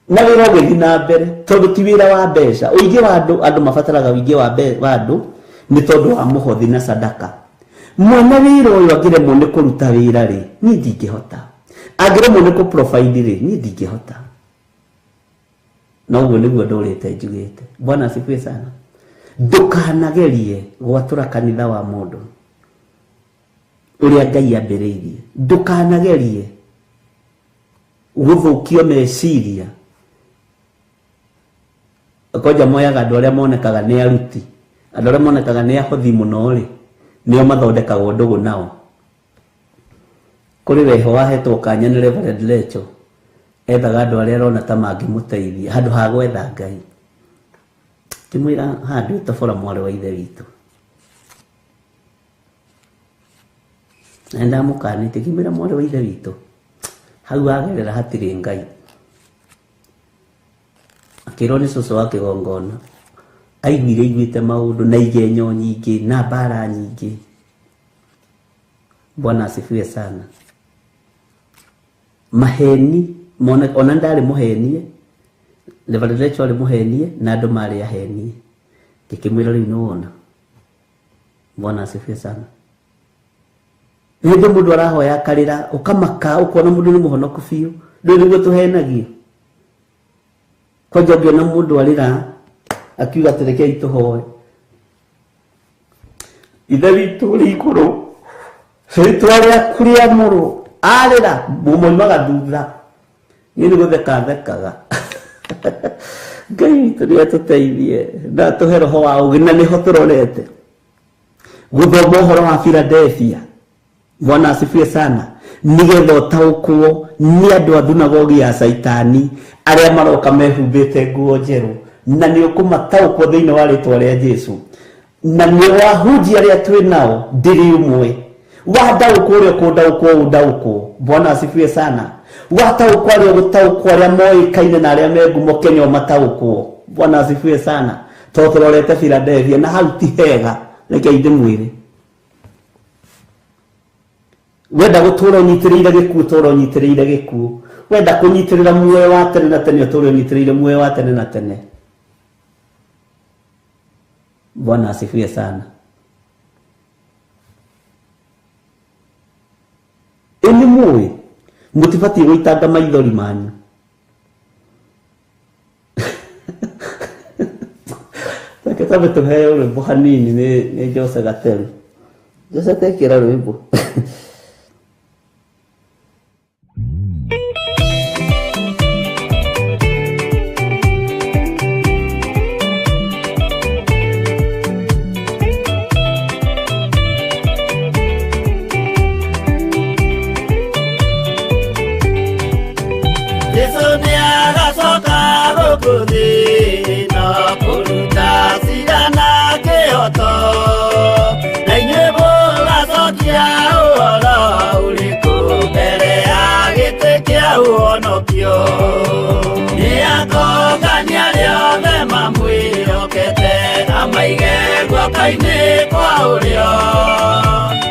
S5: Na wĩra ũgĩthiĩ na mbere, tondũ ti wĩra wa mbeca. Ũingĩ wa andũ mabataraga ũingĩ wa andũ nĩ tondũ wa mũhothi na sadaka. Mwene wĩra ũyũ angĩremwo nĩ kũruta wĩra rĩ, niĩ ndingĩhota. Angĩremwo nĩ kũ-provide rĩ, niĩ ndingĩhota. Na ũguo nĩguo ndũrĩte njugĩte. Bwana asifiwe sana. Ndũkanagerie gwatũra kanitha wa mũndũ ũrĩa Ngai ambĩrĩirie. Ndũkanagerie gũthũkio meciria. Koja moyaga andũ arĩa monekaga nĩ aruti, andũ arĩa monekaga nĩ ahothi mũno rĩ, nĩo mathondekagwo ndũgũ nao. Kũrĩ weho wahetwo kanya nĩ Reverend Rachel, ethaga andũ arĩa arona ta mangĩmũteithia handũ ha gwetha Ngai. Kĩmwĩra handũ ĩtobora mwarĩ wa ithe witũ. Na ndamũkanĩte kĩmwĩra mwarĩ wa ithe witũ, hau agerera hatirĩ Ngai. Akĩrwo nĩ cũcũ wa kĩgongona, aiguĩte maũndũ na igenyo nyingĩ na mbara nyingĩ. Bwana asifiwe sana. Maheni, ona ndarĩ mũhenie, Reverend Rachel arĩ mũhenie na andũ marĩ ahenie. Ngĩkĩmwĩra rĩu nĩwona. Bwana asifiwe sana. Hĩndĩ mũndũ arahoya akarĩra, ũkamaka, ũkona mũndũ nĩ mũhonoku biũ. Ndũĩ nĩguo tũhenagio. Koja ngĩona mũndũ arĩra, akiuga tũrekei tũhoe. Ithe witũ ũrĩ igũrũ, rĩĩtwa rĩaku rĩamũrwo. Arĩra, mũmoimaga thutha. Niĩ nĩ gũtheka thekaga. Ngai witũ nĩ atũteithie na atũhe roho wa ũũgĩ, na nĩho tũrorete gũthoma ũhoro wa Philadelphia. Bwana asifiwe sana. Nĩgetha ũtaũkwo nĩ andũ a thunagogi ya Saitani arĩa maroka mehumbĩte nguo njerũ, na nĩ ũkũmataũkwo thĩinĩ wa rĩĩtwa rĩa Jesu. Na nĩ wahunjia arĩa twĩ nao ndĩrĩ ũmwe. Wandaũkwo ũrĩa ũkũndaũkwo ũndaũkwo. Bwana asifiwe sana. Wataukwo arĩa gũtaũkwo arĩa moĩkaine na arĩa me ngumo Kenya mataũkwo. Bwana asifiwe sana. Tũrorete Philadelphia na hau ti hega, reke inde mwĩrĩ. Wenda gũtũra ũnyitĩrĩire gĩkuũ, tũra ũnyitĩrĩire gĩkuũ. Wenda kũnyitĩrĩra muoyo wa tene na tene, tũra ũnyitĩrĩire muoyo wa tene na tene. Bwana asifiwe sana. Eni muwe mutibati gũitanga maithori manyu. Taketabe tuheo rwĩmbo hanini nĩ Jose Gatelu. Jose tekera rwĩmbo.
S2: Kaine kwa ulio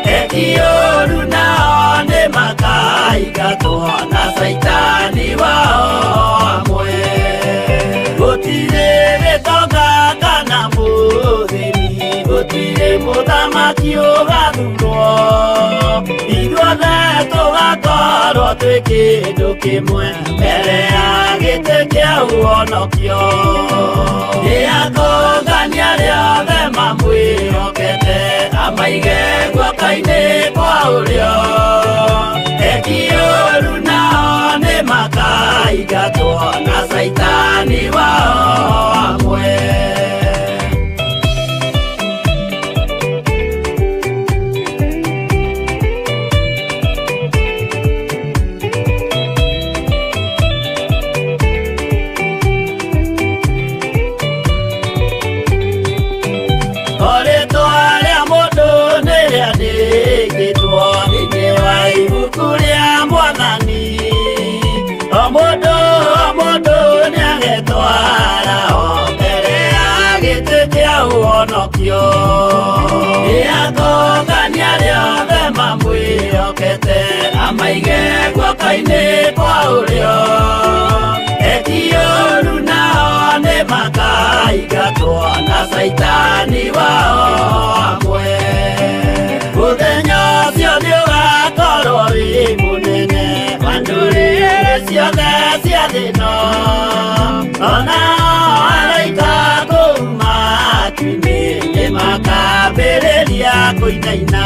S2: Ekioru nao ni makaigatwo na saitani wao amwe. Gutire gĩtonga kana mũthĩni, gutire mũthamaki ũgathurwo, ithuothe tũgakorwo twĩ kĩndũ kĩmwe mbere ya gĩtĩ kĩa ũhonokio. Nĩakũngania rĩothe mamwĩhokete, amaige guoko-inĩ kwa ũrĩo. Ekioru nao nĩ makaigatwo na saitani wao amwe. Nĩakũngania rĩothe mamwĩhokete, amaige guoko-inĩ kwa ũrĩo. Ekioru nao nĩ makaigatwo na saitani wao amwe. Mũthenya ũcio nĩũgakorwo wĩ mũnene wa ndũrĩrĩ ciothe cia thĩ ĩno, onao araika kuuma atu-inĩ makambĩrĩria kũinaina.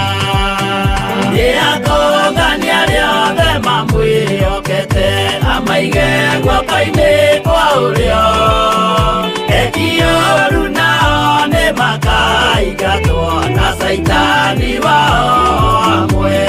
S2: Nĩakũngania rĩothe mamwĩhokete, amaige guoko-inĩ kwa ũrĩo. Ekioru nao nĩ makaigatwo na saitani wao amwe.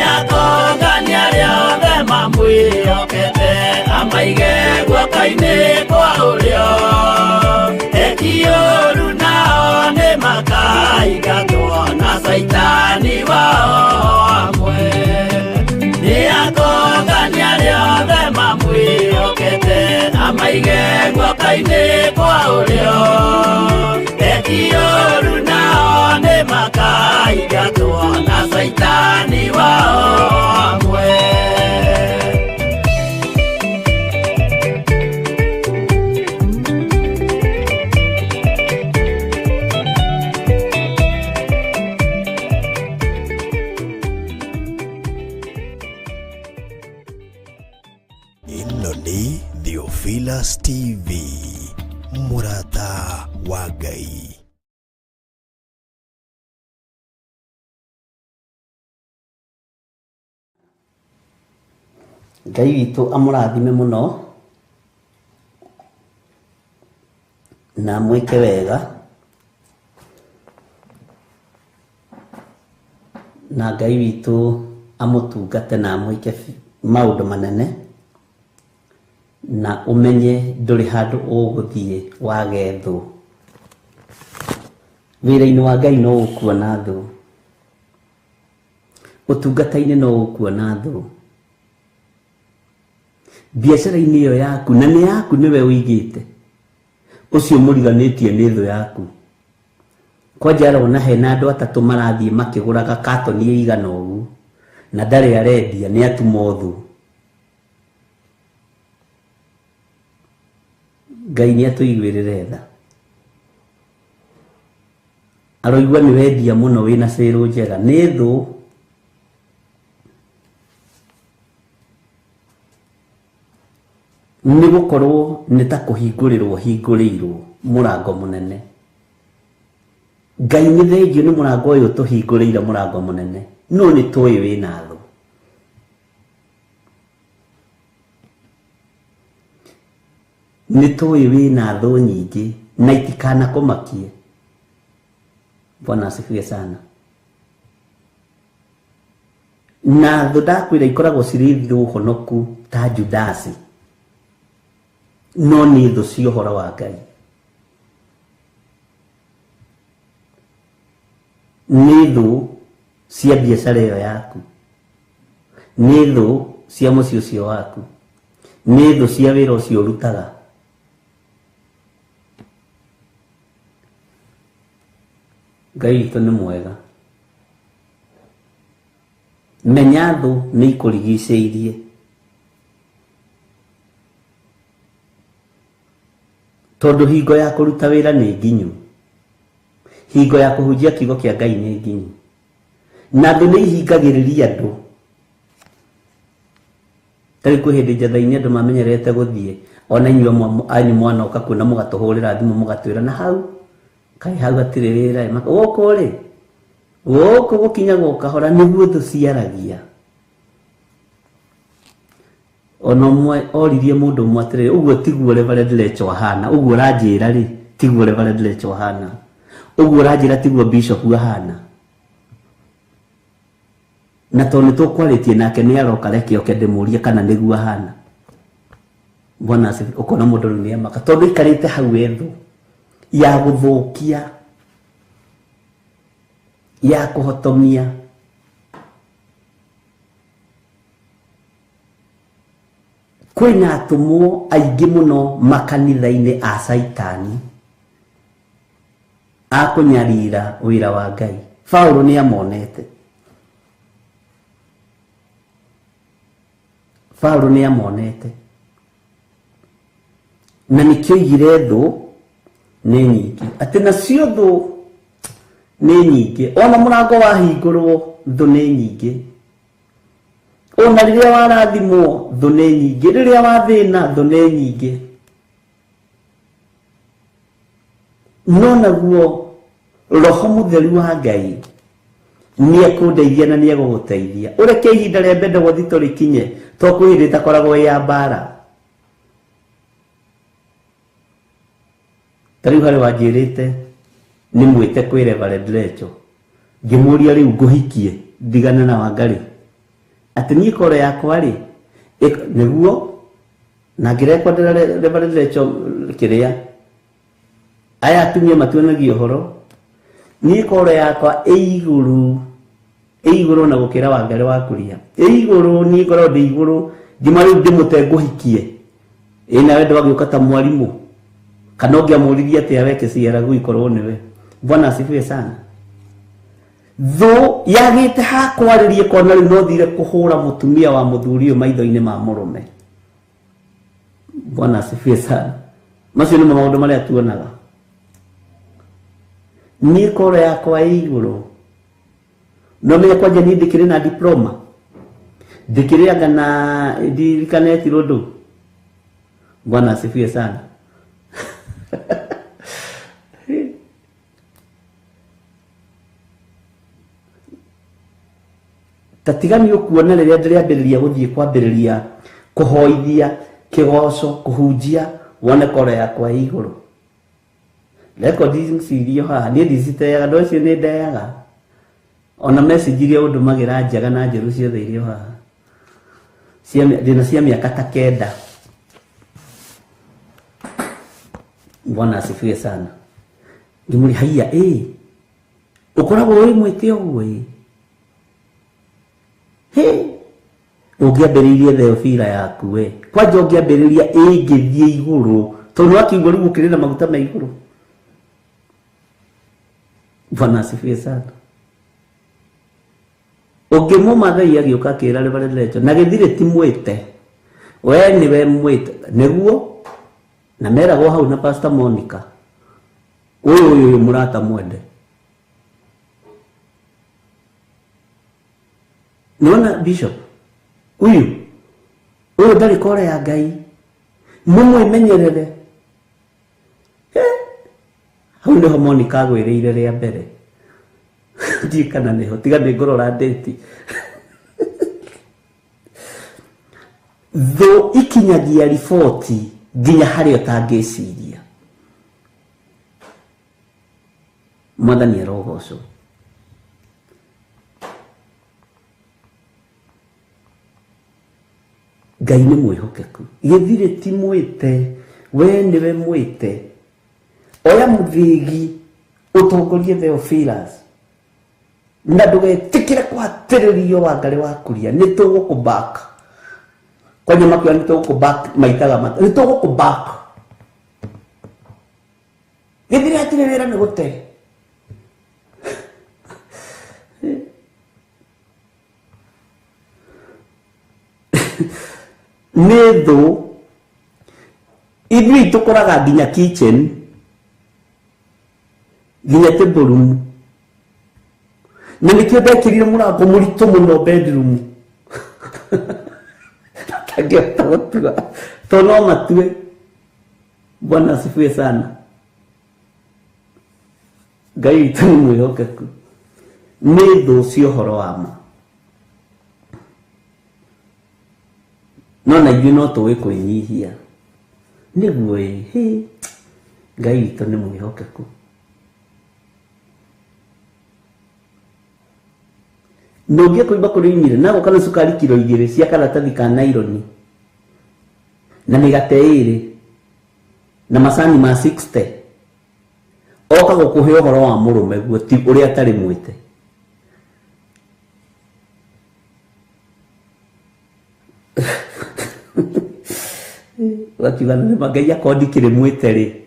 S2: Nĩakũngania rĩothe mamwĩhokete, amaige guoko-inĩ kwa ũrĩo. Ekioru nao nĩ makaigatwo na saitani wao amwe. Nĩakũngania rĩothe mamwĩhokete, amaige guoko-inĩ kwa ũrĩo. Ekioru nao nĩ makaigatwo na saitani wao amwe.
S6: Ĩno nĩ Theophilus TV, mũrata wa Ngai.
S5: Ngai witũ amũrathime mũno na mwĩke wega, na Ngai witũ amũtungate na mwĩke maũndũ manene, na ũmenye ndũrĩ handũ ũgũthiĩ wage thũ. Wĩra-inĩ wa Ngai no ũkuona thũ, ũtungata-inĩ no ũkuona thũ, biacara-inĩ ĩyo yaku na nĩ yaku nĩwe ũigĩte, ũcio mũriganĩtie nĩ thũ yaku. Kwanja arona hena andũ atatũ marathiĩ makĩgũraga katoni ĩigana ũguo na ndarĩ arendia, nĩ atuma thũ. Ngai nĩ atũiguĩrĩre tha, aroigua nĩ wendia mũno wĩna cero njega, nĩ thũ. Nĩ gũkorwo nĩ ta kũhingũrĩrwo hingũrĩirwo mũrango mũnene. Ngai nĩ thengio nĩ mũrango ũyũ tũhingũrĩire mũrango mũnene, no nĩ tũĩ wĩna thũ. Nĩ tũĩ wĩna thũ nyingĩ na itikanakũmakie. Bwana asifiwe sana. Na thũ ndakwĩra ikoragwo cirĩ thũ honoku ta Judasi, no nĩ thũ cia ũhoro wa Ngai. Nĩ thũ cia biacara ĩyo yaku, nĩ thũ cia mũciĩ ũcio waku, nĩ thũ cia wĩra ũcio ũrutaga. Ngai witũ nĩ mwega. Menya thũ nĩ ikũrigicĩirie. Tondũ hingo ya kũruta wĩra nĩ nginyu, hingo ya kũhunjia kiugo kĩa Ngai nĩ nginyu, na thũ nĩ ihingagĩrĩria andũ. Tarĩ kwĩ hĩndĩ njatha-inĩ andũ mamenyerete gũthiĩ, ona inyuĩ anyu mwanoka kuona mũgatũhũrĩra thimũ mũgatwĩra na hau kaĩ hau hatirĩ wĩra, gũkũ rĩ, gũkũ gũkinyagwo kahora, nĩguo thũ ciaragia. Ona ũmwe oririe mũndũ ũmwe atĩrĩrĩ, ũguo tiguo Reverend Lecho ahana, ũguo ũranjĩra rĩ, tiguo Reverend Lecho ahana, ũguo ũranjĩra tiguo Bishop ahana. Na tondũ nĩ tũkwarĩtie nake nĩ aroka reke oke ndĩmũrie kana nĩguo ahana. Bwana asifiwe. Ũkona mũndũ rĩu nĩ amaka tondũ ikarĩte hau thũ ya gũthũkia, ya kũhotomia. Kwĩna atũmwo aingĩ mũno makanitha-inĩ a Saitani a kũnyarira wĩra wa Ngai. Paulo nĩ amonete, Paulo nĩ amonete, na nĩkĩo oigire thũ nĩ nyingĩ, atĩ nacio thũ nĩ nyingĩ. Ona mũrango wahingũrwo thũ nĩ nyingĩ, ona rĩrĩa warathimwo thũ nĩ nyingĩ, rĩrĩa wathĩna thũ nĩ nyingĩ. No naguo Roho Mũtheru wa Ngai nĩ ekũndeithia na nĩ egũgũteithia. Ũreke ihinda rĩa Pentecost rĩkinye, to kwĩ hĩndĩ ĩtakoragwo ya mbara. Tarĩu harĩ wanjĩrĩte nĩ mwĩte kwĩ Reverend Lecho, ngĩmũria rĩu ngũhikie ndigane na Wangarĩ, atĩ niĩ koro yakwa rĩ nĩguo, na ngĩrekwendera Reverend Lecho kĩrĩa aya atumia matuanagia ũhoro, niĩ koro yakwa ĩigũrũ na gũkĩra Wangarĩ wa Kuria, ĩigũrũ, niĩ ngoro ndĩ igũrũ, ngima rĩu ndĩmũte ngũhikie, ĩna wendo wagĩũka ta mwarimũ, kana ũngĩamũririe atĩa weke ciara gũikorwo nĩwe. Bwana asifiwe sana. Thũ yagĩte ha kwarĩrie kona rĩu no thire kũhũra mũtumia wa mũthuri ũyũ maitho-inĩ ma mũrũme. Bwana asifiwe sana. Macio nĩ maũndũ marĩa tuonaga. Niĩ koro yakwa ĩ igũrũ, no menya kwanja niĩ ndĩkĩrĩ na diploma, ndĩkĩrĩ anga na ndirikaneti rũndũ. Bwana asifiwe sana. Tatigani ũkuona rĩrĩa ndĩrĩambĩrĩria gũthiĩ kwambĩrĩria kuhoithia kigoco kuhunjia wone kore yakwa iguru record icio haha ni ndiciteaga ndo cio ni ndeaga ona message iria undumagira njaga na njeru ciothe irio haha cia miaka ta 9 Bwana asifiwe sana. Ngimuri haiya ukoragwo wi mwite ogwo ungiambiririe Theophila yaku kwanja ungiambiriria ingithie iguru tondu akiugo riu ukirina maguta ma iguru. Bwana asifiwe sana. Ungimumathai agioka kira reverecho na githire ti mwite we ni we mwite niguo na meragwo hau na Pastor Monica uyu murata mwende nona bishop uyu ndari kore ya Ngai mumwimenyerere hau niho Monica agwiriire ria mbere ndikana niho tiga ni ngorora date tho ikinyagia riboti nginya harĩa ũtangĩciria. Mwathani arogocwo. Ngai nĩ mwĩhokeku. Gĩthire ti mwĩte, we nĩwe mwĩte. Oya mũthĩgi ũtongorie Theophilus. Na ndũgetĩkĩre kũhatĩrĩrio Wangari wa Kuria, nĩ tũgũkũbaka. Kwa nyama kwa nito back maitaga mata nito go back githire atire wera ni gote nedo idri tokoraga ginya kitchen ginya tebroom nikio ndekirire murango murito muno bedroom ageta gotua tono matue. Bwana asifiwe sana. Ngai tu mwĩhokeku nĩ thũ cia ũhoro wa ma no na ithuĩ no tũĩ kwĩnyihia nĩguo Ngai witũ nĩ mwĩhokeku. Nongia kuiba kurimire na gukana sukari kilo 2 cia karatathi ka nylon na migate 2 na masani ma 60 oka gukuhe uhoro wa murume guo ti uria atari mwite wakiwana ni magai akondikire mwite ri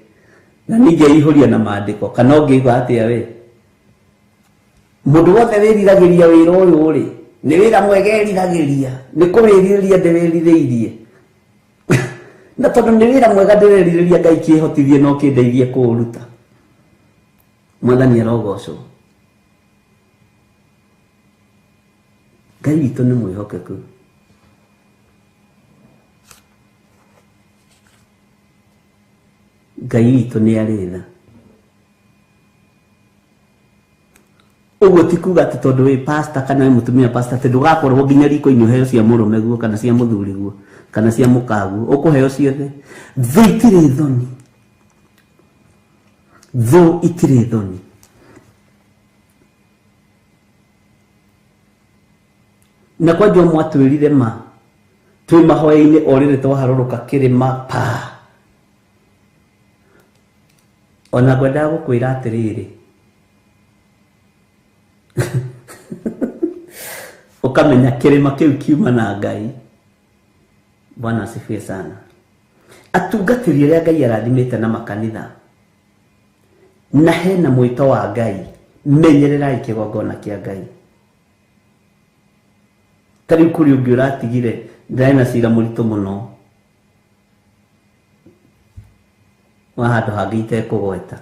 S5: na nije ihuria na maandiko kana ungiiga atia we mundu wothe wiriragiria wira uyu ri ni wira mwegeriragiria ni kuwiririria ndeweririirie na tondu ni wira mwega ndeweririria Ngai kihotithie no kindeithie kuuruta. Mwathani arogocwo. Ngai witũ nĩ mwĩhokeku. Ngai witũ nĩ arĩ tha. Uguo ti kuga atĩ tondũ wĩ pastor kana wĩ mũtumia pastor atĩ ndũgakorwo nginya riko-inĩ ũheo cia mũrũme guo kana cia mũthuri guo kana cia mũkaguo ũkũheo ciothe. Thũ itirĩ thoni. Thũ itirĩ thoni. Na kwa jua mwatwĩrire ma twĩ mahoya-inĩ orĩrĩ twaharũrũka kĩrĩma pa ona ngwendaga gũkwĩra atĩrĩrĩ ukamenya kĩrĩma kĩu kiuma na Ngai. Bwana asifiwe sana. Atungatĩri arĩa Ngai arathimĩte na makanitha na hena mwĩto wa Ngai, menyererai kĩgongona kĩa Ngai. Tari kuri ũngĩ ũratigire ndĩrena cira mũritũ mũno wa handũ hangĩ itekũgweta.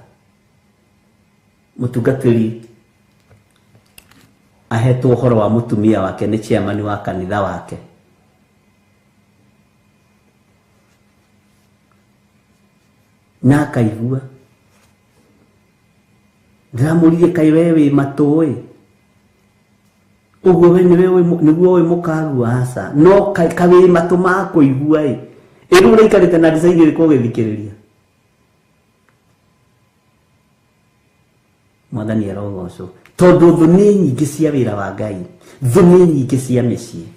S5: Mũtungatĩri ahetwo ũhoro wa mũtumia wake nĩ chairman wa kanitha wake. Na akaigua. Ndĩramũririe kaĩ we wĩ matũĩ uguo we niguo we mukagu asa no kawe matuma kuigua iru reikarite na design iri kugithikiriria mwathani arogocwo tondu thuni nyingi cia wira wa Ngai thuni nyingi cia micii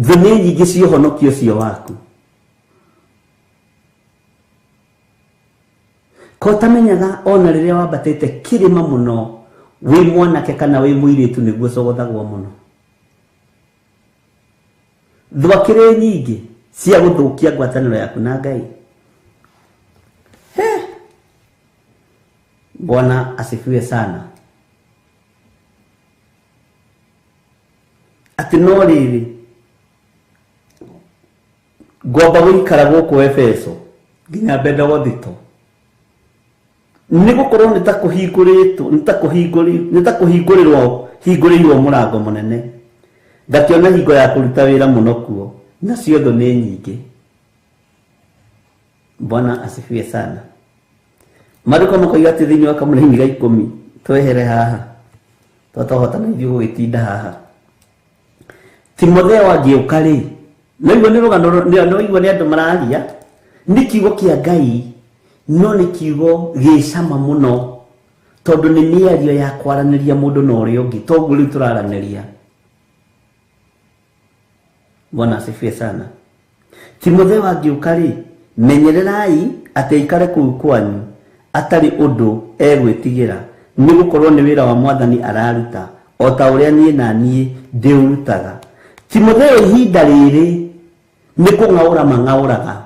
S5: thuni nyingi cia honokio cio waku ko tamenyaga ona riria wambatite kirima muno wi mwanake kana wi muiritu niguo cogothagwo muno thwakire nyingi cia guthukia ngwataniro yaku na Ngai. Bwana asifiwe sana. Ati no riri ngomba guikara guku Efeso nginya mbere gothito nigukorwo nitakuhingurirwo murango munene ngakiona hingo ya kuruta wira muno kuo na ciothe ni nyingi. Bwana asifiwe sana. Maruko makoiga ati thiini wa kamũraini ga 10 twehere haha twatohotana ithuĩ gũgĩtinda haha. Timotheo agĩũka rĩ noigua nĩ rũgano noigua nĩ andũ mararia nĩ kiugo kĩa Ngai no nĩ kiugo gĩcama mũno tondũ nĩ mĩario ya kwaranĩria mũndũ na ũrĩa ũngĩ toguo rĩu tũraranĩria. Bwana asifiwe sana. Timotheo agĩũka rĩ menyererai atĩ aikare kũu kwanyu atari undu egwitigira ni gukorwo ni wira wa Mwathani araruta o ta uria nie na nie ndiurutaga. Timotheo ihinda riri ni kungaura mangauraga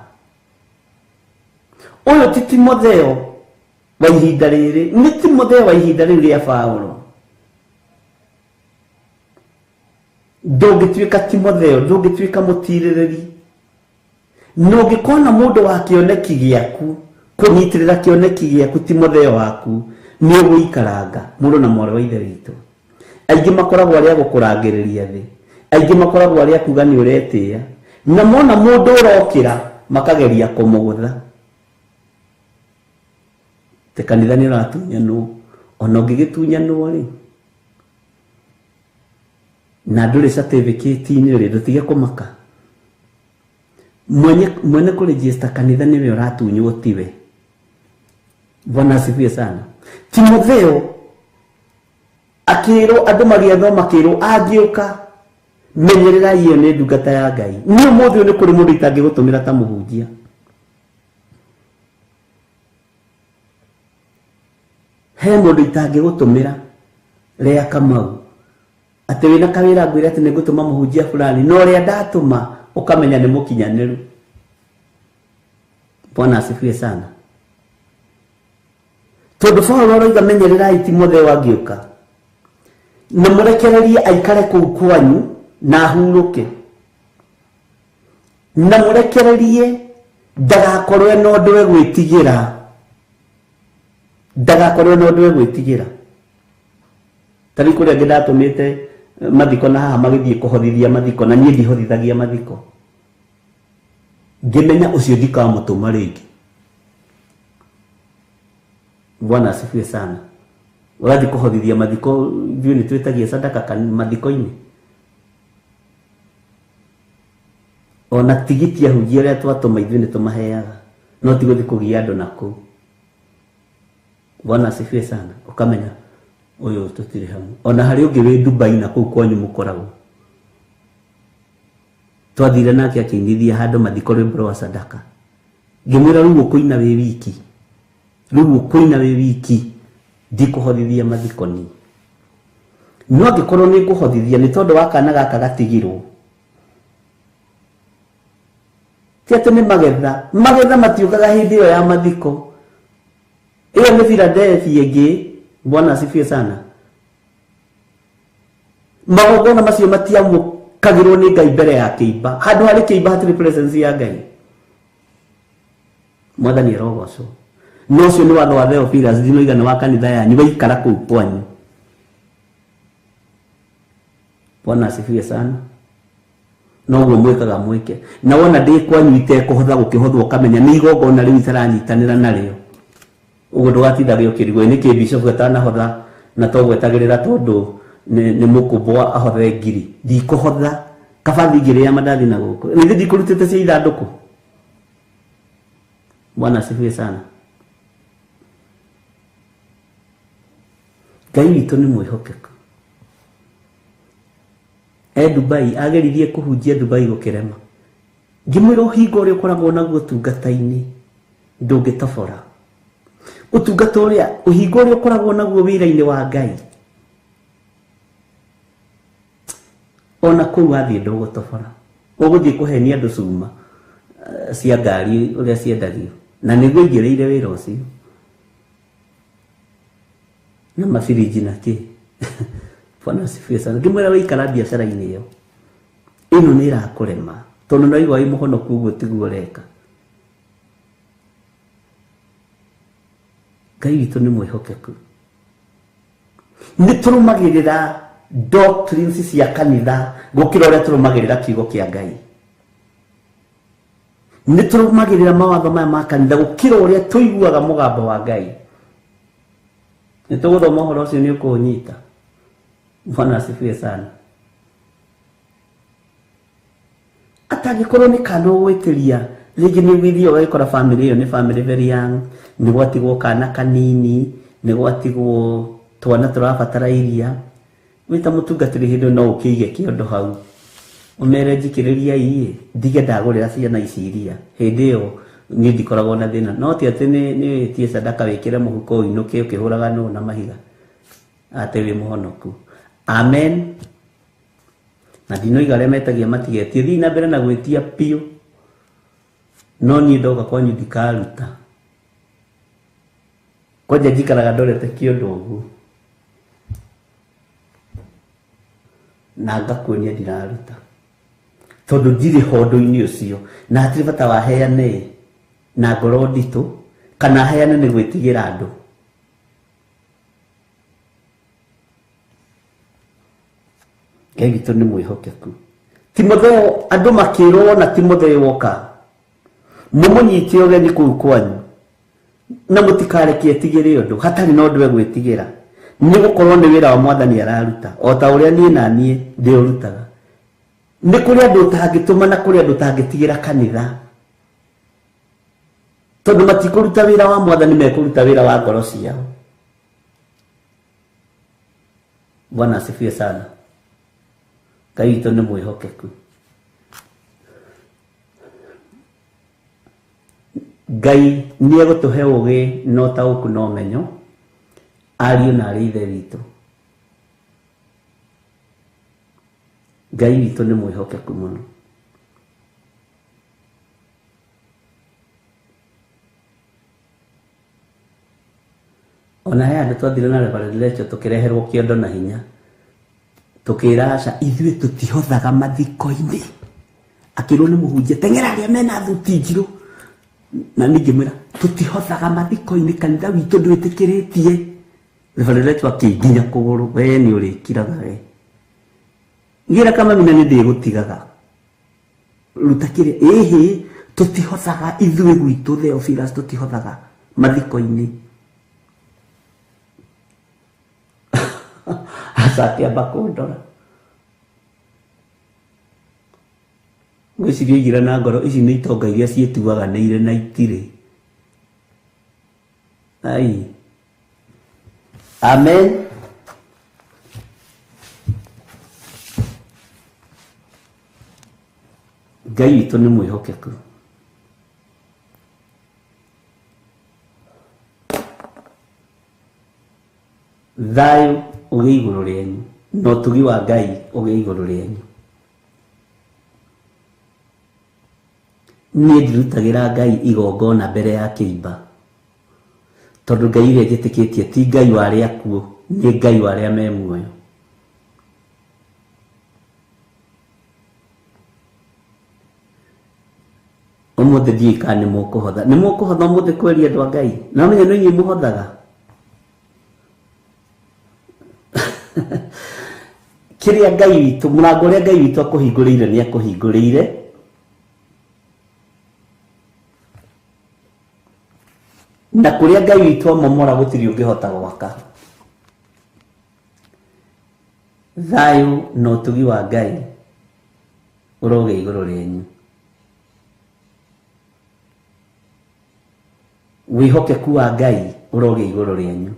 S5: uyu ti Timotheo wa ihinda riri ni Timotheo wa ihinda riri ya Paulo. Ndũngĩtuĩka Timotheo ndũngĩtuĩka mũtirĩrĩri ndũngĩkona mũndũ wa kĩoneki gĩaku kunyitirira kioneki giaku Timotheo waku ni ũgũikaranga mũndũ na mwarĩ wa ithe witũ. Aingĩ makoragwo arĩa gũkũrangĩrĩria thĩ aingĩ makoragwo arĩa kuga nĩ ũretĩĩa na mona mũndũ ũrokĩra makageria kũmũgũtha te kanitha nĩ ũratunyanwo ona ũngĩgĩtunyanwo rĩ na ndũrĩ certificate-inĩ rĩ ndũtige kũmaka mwene kũregister kanitha nĩwe ũratunywo tiwe. Bwana asifiwe sana. Timotheo akĩrwo andũ magĩathoma akĩrwo angĩũka menyerera iyo nĩ ndungata ya Ngai. Niĩ mũthĩ nĩ kũrĩ mũndũ itangĩgũtũmĩra ta mũhunjia. He mũndũ itangĩgũtũmĩra Lea Kamau atĩ wĩna kawĩra ngwĩre atĩ nĩngũtũma mũhunjia fulani no ũrĩa ndatũma ukamenya ni mukinyanĩru. Bwana asifiwe sana. Tondu Paulo aroiga menyererai Timotheo agĩũka na mũrekererie aikare kũu kwanyu na huruke na mũrekererie ndagakorwo na ũndũ we gwĩtigĩra tari kũrĩa angĩ ndatũmĩte mathiko na haha magĩthiĩ kũhothithia mathiko na niĩ ndihotithagia mathiko ngĩmenya ũcio ndikamũtũma rĩngĩ. Bwana asifiwe sana. Ũrathiĩ kũhothithia mathiko ithuĩ nĩ twĩtagia sadaka mathiko-inĩ ona tigiti ahunjia arĩa twatũma ithuĩ nĩ tũmaheaga no ti gũthiĩ kũgia andũ nakũu. Bwana asifiwe sana. Ũkamenya ũyũ tũtirĩ hamwe ona harĩ ũngĩ wĩ Dubai na kũu kwanyu mũkoragwo twathire nake akĩinithia handũ mathiko rwĩmbo rwa sadaka ngĩmwĩra rĩu ũkũina wĩ wiki ndikũhothithia mathiko ni no angĩkorwo nĩ ngũhothithia nĩ tondũ wa kana gaka gatigirwo ti atĩ nĩ magetha matiũkaga hĩndĩ ĩyo ya mathiko ĩyo nĩ Philadelphia ĩngĩ. Bwana asifiwe sana. Magongona macio matiamũkagĩrwo nĩ Ngai mbere ya kĩimba handũ harĩ kĩimba hatirĩ presence ya Ngai. Mwathani arogocwo no ũcio nĩ watho wa Theophilus ndinoigana wa kanitha yanyu waikara kũu kwanyu. Bwana asifiwe sana. No guo mwĩkaga mwĩke na wona ndĩ kwanyu itekũhotha gũkĩhothwo ũkamenya nĩ igongona rĩu itaranyitanĩra narĩo ũguo ndũgatinda gĩũkĩrigwo nĩ kĩ bishop atanahotha na to gwetagirira tondu ni mukubwa ahothe ngiri ndikuhotha kabathi ngiri ya mandathi na guku ni ndikurutite cia ithanduku. Bwana asifiwe sana. Ngai witũ nĩ mwĩhokeku. Dubai ageririe kũhunjia Dubai gũkĩrema. Ngĩmwĩra ũhinga ũrĩa ũkoragwo naguo ũtungata-inĩ ndũngĩtobora. Ũtungata ũrĩa ũhinga ũrĩa ũkoragwo naguo wĩra-inĩ wa Ngai ona kũu athiĩ ndũgũtobora. Ũgũthiĩ kũhenia andũ cuma cia ngari ũrĩa ciendagio na nĩguo ingĩrĩire wĩra ũcio na mabiriji na kĩ. Bwana asifiwe sana. Ngĩmwĩra wĩikara biacara-inĩ ĩyo ĩno nĩ ĩrakũrema tondũ no igwa mũhonoku ũguo tiguo ũreka. Ngai witũ nĩ mwĩhokeku. Nĩ tũrũmagĩrĩra doctrines cia kanitha gũkĩra ũrĩa tũrũmagĩrĩra kiugo kĩa Ngai. Nĩ tũrũmagĩrĩra mawatho maya ma kanitha gũkĩra ũrĩa tũiguaga mũgambo wa Ngai. Nĩ tũgũthoma ũhoro ũcio nĩ ũkũnyita. Bwana asifiwe sana. Atangĩkorwo nĩ kana ũgwĩtĩria rĩngĩ nĩ wĩthio ũgakora family ĩyo nĩ family very young, nĩ gwatigwo kana kanini, nĩ gwatigwo twana tũrabatara iria, wĩta mũtungatĩri hĩndĩ no ũkĩige kĩondo hau ũmere njikĩrĩria iĩ ndige ndagũrĩra ciana ici iria. Hĩndĩ ĩyo niĩ ndikoragwo na thĩna, no ti atĩ nĩ wĩtie sadaka wĩkĩre mũhuko ũinũke ũkĩhũraga nũũ na mahiga atĩ wĩ mũhonoku. Amen. Na ndinoiga arĩa metagia matigetie thiĩ na mbere na gwĩtia piũ, no niĩ ndoga kwanyu ndikaruta. Kwanja njikaraga ndorete kĩondo ũguo na ngakuonia ndiraruta tondũ ndirĩ hondo-inĩ ũcio na hatirĩ bata waheane na ngoro nditũ kana heane nĩ gwĩtigĩra andũ. Ngai witũ nĩ mwĩhokeku. Timotheo andũ makĩrwo na Timotheo woka mũmũnyite ũgeni kũu kwanyu na mũtikareke etigĩre ũndũ hatarĩ na ũndũ egwĩtigĩra, nĩ gũkorwo nĩ wĩra wa Mwathani araruta o ta ũrĩa niĩ na niĩ ndĩũrutaga. Nĩ kũrĩ andũ ũtangĩtũma na kũrĩ andũ ũtangĩtigĩra kanitha tondũ matikũruta wĩra wa Mwathani, mekũruta wĩra wa ngoro ciao. Bwana asifiwe sana. Ngai witũ nĩ mwĩhokeku. Ngai nĩ egũtũhe ũgĩ na ũtaũku na ũmenyo, ariũ na arĩ ithe witũ. Ngai witũ nĩ mwĩhokeku mũno. Ona he andũ twathire na revelation tũkĩreherwo kĩondo na hinya tukĩra aca ithuĩ tũtihothaga mathiko-inĩ. Akĩrwo nĩ mũhunjia teng'era arĩa mena thuti njirũ, na ningĩ mwĩra tũtihothaga mathiko-inĩ, kanitha witũ ndwĩtĩkĩrĩtie. Revelation akĩnginya kũgũrũ, we nĩ ũrĩkiraga we. Ngira kama mina nĩ ndĩgũtigaga ruta kĩrĩa ĩhĩ tũtihothaga ithuĩ gwitũ Theophilus, tũtihothaga mathiko-inĩ. Akĩamba kũndora ngwĩciria igira na ngoro ici nĩ itonga iria ciĩtuaga nĩ irĩ na itirĩ. Ai, amen. Ngai witũ nĩ mwĩhokeku. Thayũ ũgĩe igũrũ rĩanyu na ũtugi wa Ngai ũgĩe igũrũ rĩanyu. Niĩ ndirutagĩra Ngai igongona mbere ya kĩimba tondũ Ngai ũrĩa njĩtĩkĩtie ti Ngai wa arĩa akuũ, nĩ Ngai wa arĩa me muoyo. Ũmũthĩ ndiũĩ kana nĩ mũkũhotha. Nĩ mũkũhotha ũmũthĩ kweria andũ a Ngai? Na menya no inyuĩ mũhothaga. Kĩrĩa Ngai witũ, mũrango ũrĩa Ngai witũ akũhingũrĩire nĩ akũhingũrĩire, na kũrĩa Ngai witũ amomora gũtirĩ ũngĩhota gwaka. thayo no tugi wa Ngai uroge iguru renyu wihokeku wa Ngai uroge iguru renyu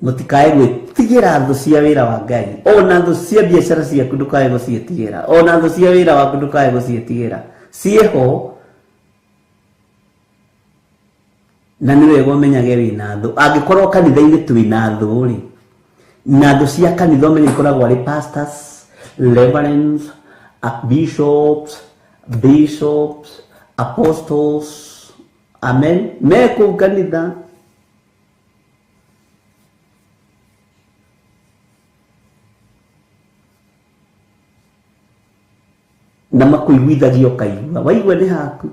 S5: mutikae gwitigira thu cia wira wa Ngai ona thu cia biacara ciaku ndukae gucietigira ona thu cia wira waku ndukae gucietigira cieho na niwe gomenyage wina thu angikorwo kanitha-ini twina thu ri na thu cia kanitha menye ikoragwo ari pastors, reverends, bishops, apostles. Amen. Meko kanitha na makuiguithagio kaigua waigua ni haku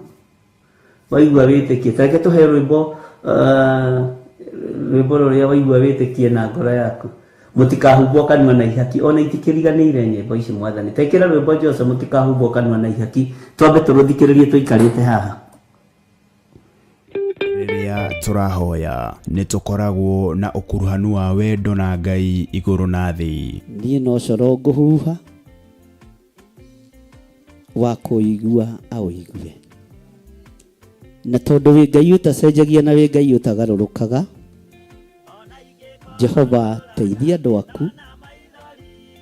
S5: waigua witikie tareke tuhe rwimbo ruria waigua witikie na ngoro yaku mutikahumbwo kanua na ihaki ona itikiriganire nyimbo ici mwathani tekera rwimbo Jose mutikahumbwo kanua na ihaki twambe turuthikiririe tuikarite haha
S1: riria turahoya ni tukoragwo na ukuruhanu wa wendo na Ngai iguru na thi
S3: nie no coro nguhuha wa kuigua au igue na tondu wi Ngai utacenjagia na wi Ngai utagarurukaga Jehova teithia andu aku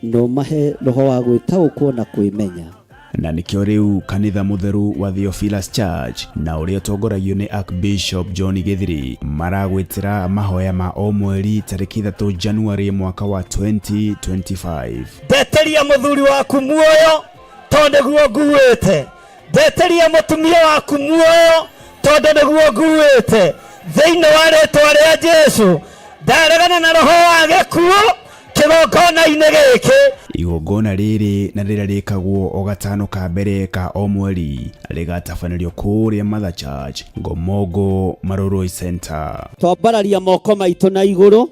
S3: no mahe roho wa gwitaukwo na kwimenya
S1: na nikio riu kanitha mutheru wa Theophilus Church na uria tongoragio ni Archbishop John Githiri maragwitira mahoya ma o mweri tariki 3 January mwaka wa 2025
S2: ndeteria muthuri waku muoyo tondu niguo nguite ndeteria mutumia waku muoyo tondu niguo nguite thiini wa ritwa ria Jesu ndaregana na roho wa gikuo kigongona-ini giki
S1: igongona riri na rira rikagwo o gatano ka mbere ka o mweri rigatabanĩrio kũrĩa Mother Church Ngomongo Maroroi Center
S3: twambararia moko maitu na iguru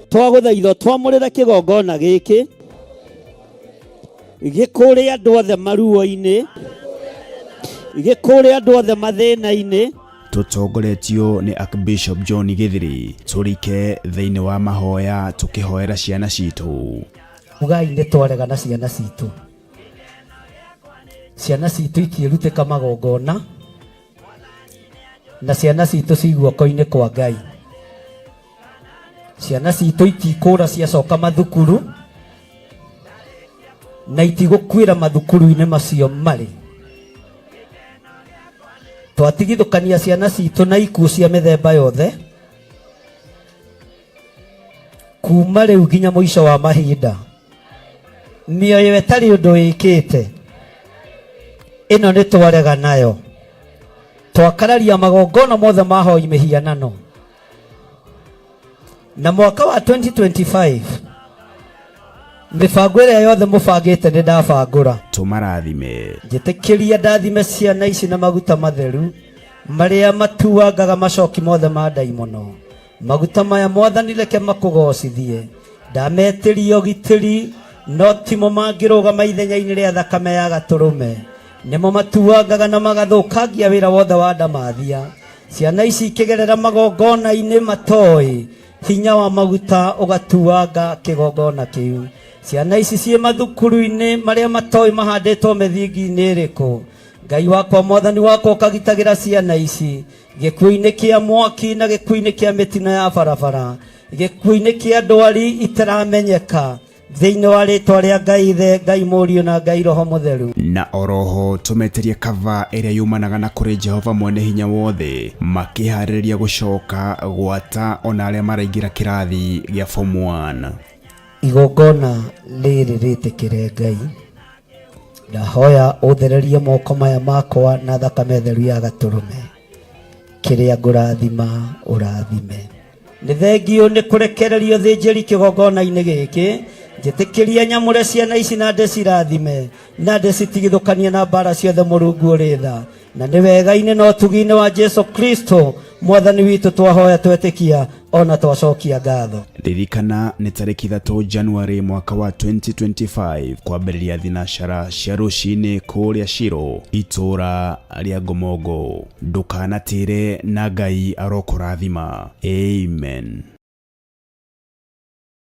S3: twaguthaitho twamurira kigongona giki gikuria andu othe maruo-ini gikuria andu othe mathĩna-ini
S1: tutongoretio ni Archbishop John Githiri turike thiini wa mahoya tukihoera ciana citu
S3: ugai ni twaregana ciana citu ikirutĩka magongona na ciana citu ciguoko-ini kwa Ngai ciana citu itikũra ciacoka mathukuru na itigũkwĩra mathukuru-ini macio mari twatigithukania ciana citu na ikuũ cia mĩthemba yothe kuma rĩu nginya mũico wa mahinda mĩoyo ĩtarĩ ũndũ ĩkĩte ĩno nĩ twarega nayo twakararia magongona mothe mahoi mĩhianano na mwaka wa 2025 mibango ĩrĩa yothe mũbangĩte nĩ ndabangũra
S1: tumarathime
S3: njĩtĩkĩria ndathime ciana ici na maguta matheru marĩa matuangaga macoki mothe ma ndaimono maguta maya mwathani reke makũgocithie ndametĩria ũgitĩri no timo mangĩrũgama ithenya-inĩ rĩa thakame ya gatũrũme nĩmo matuangaga na magathũkangia wĩra wothe wa ndamathia ciana ici ikĩgerera magongona-inĩ matoĩ hinya wa maguta ũgatuanga kĩgongona kĩu ciana ici ciĩ mathukuru-inĩ marĩa matoĩ mahandĩtwo mĩthingi-inĩ ĩrĩkũ Ngai wakwa mwathani wakwa ũkagitagĩra ciana ici gĩkuũ-inĩ kĩa mwaki na gĩkuũ-inĩ kĩa mĩtino ya barabara gĩkuũ-inĩ kĩa ndwari itaramenyeka thĩinĩ wa rĩtwa rĩa Ngai Ithe Ngai Mũriũ na Ngai Roho Mũtheru
S1: na oroho tumeterie kava ĩrĩa yumanaga na kũrĩ Jehova mwene hinya wothe makĩharĩrĩria gũcoka gwata ona arĩa maraingĩra kĩrathi gĩa form 1
S3: igongona rĩrĩ rĩtĩkĩre Ngai ndahoya ũthererie moko maya makwa na thakame theru ya gatũrũme kĩrĩa ngũrathima ũrathime nĩ thengio nĩ kũrekererio thĩnjĩri kĩgongona-inĩ gĩkĩ njĩtĩkĩria nyamũre ciana ici na ndĩcirathime na ndĩcitigithũkanie na mbara ciothe Mũrungu ũrĩ tha na nĩ wega-inĩ na ũtugi-inĩ wa Jesu Kristo mwathani witũ twahoya twetĩkia ona twacokia ngatho
S1: ririkana nĩ tarĩki 3 January mwaka wa 2025 kwambĩrĩria thinacara cia rũcinĩ kũrĩa Shiro itũra rĩa Ngomongo ndukanatĩre na Ngai arokũrathima amen.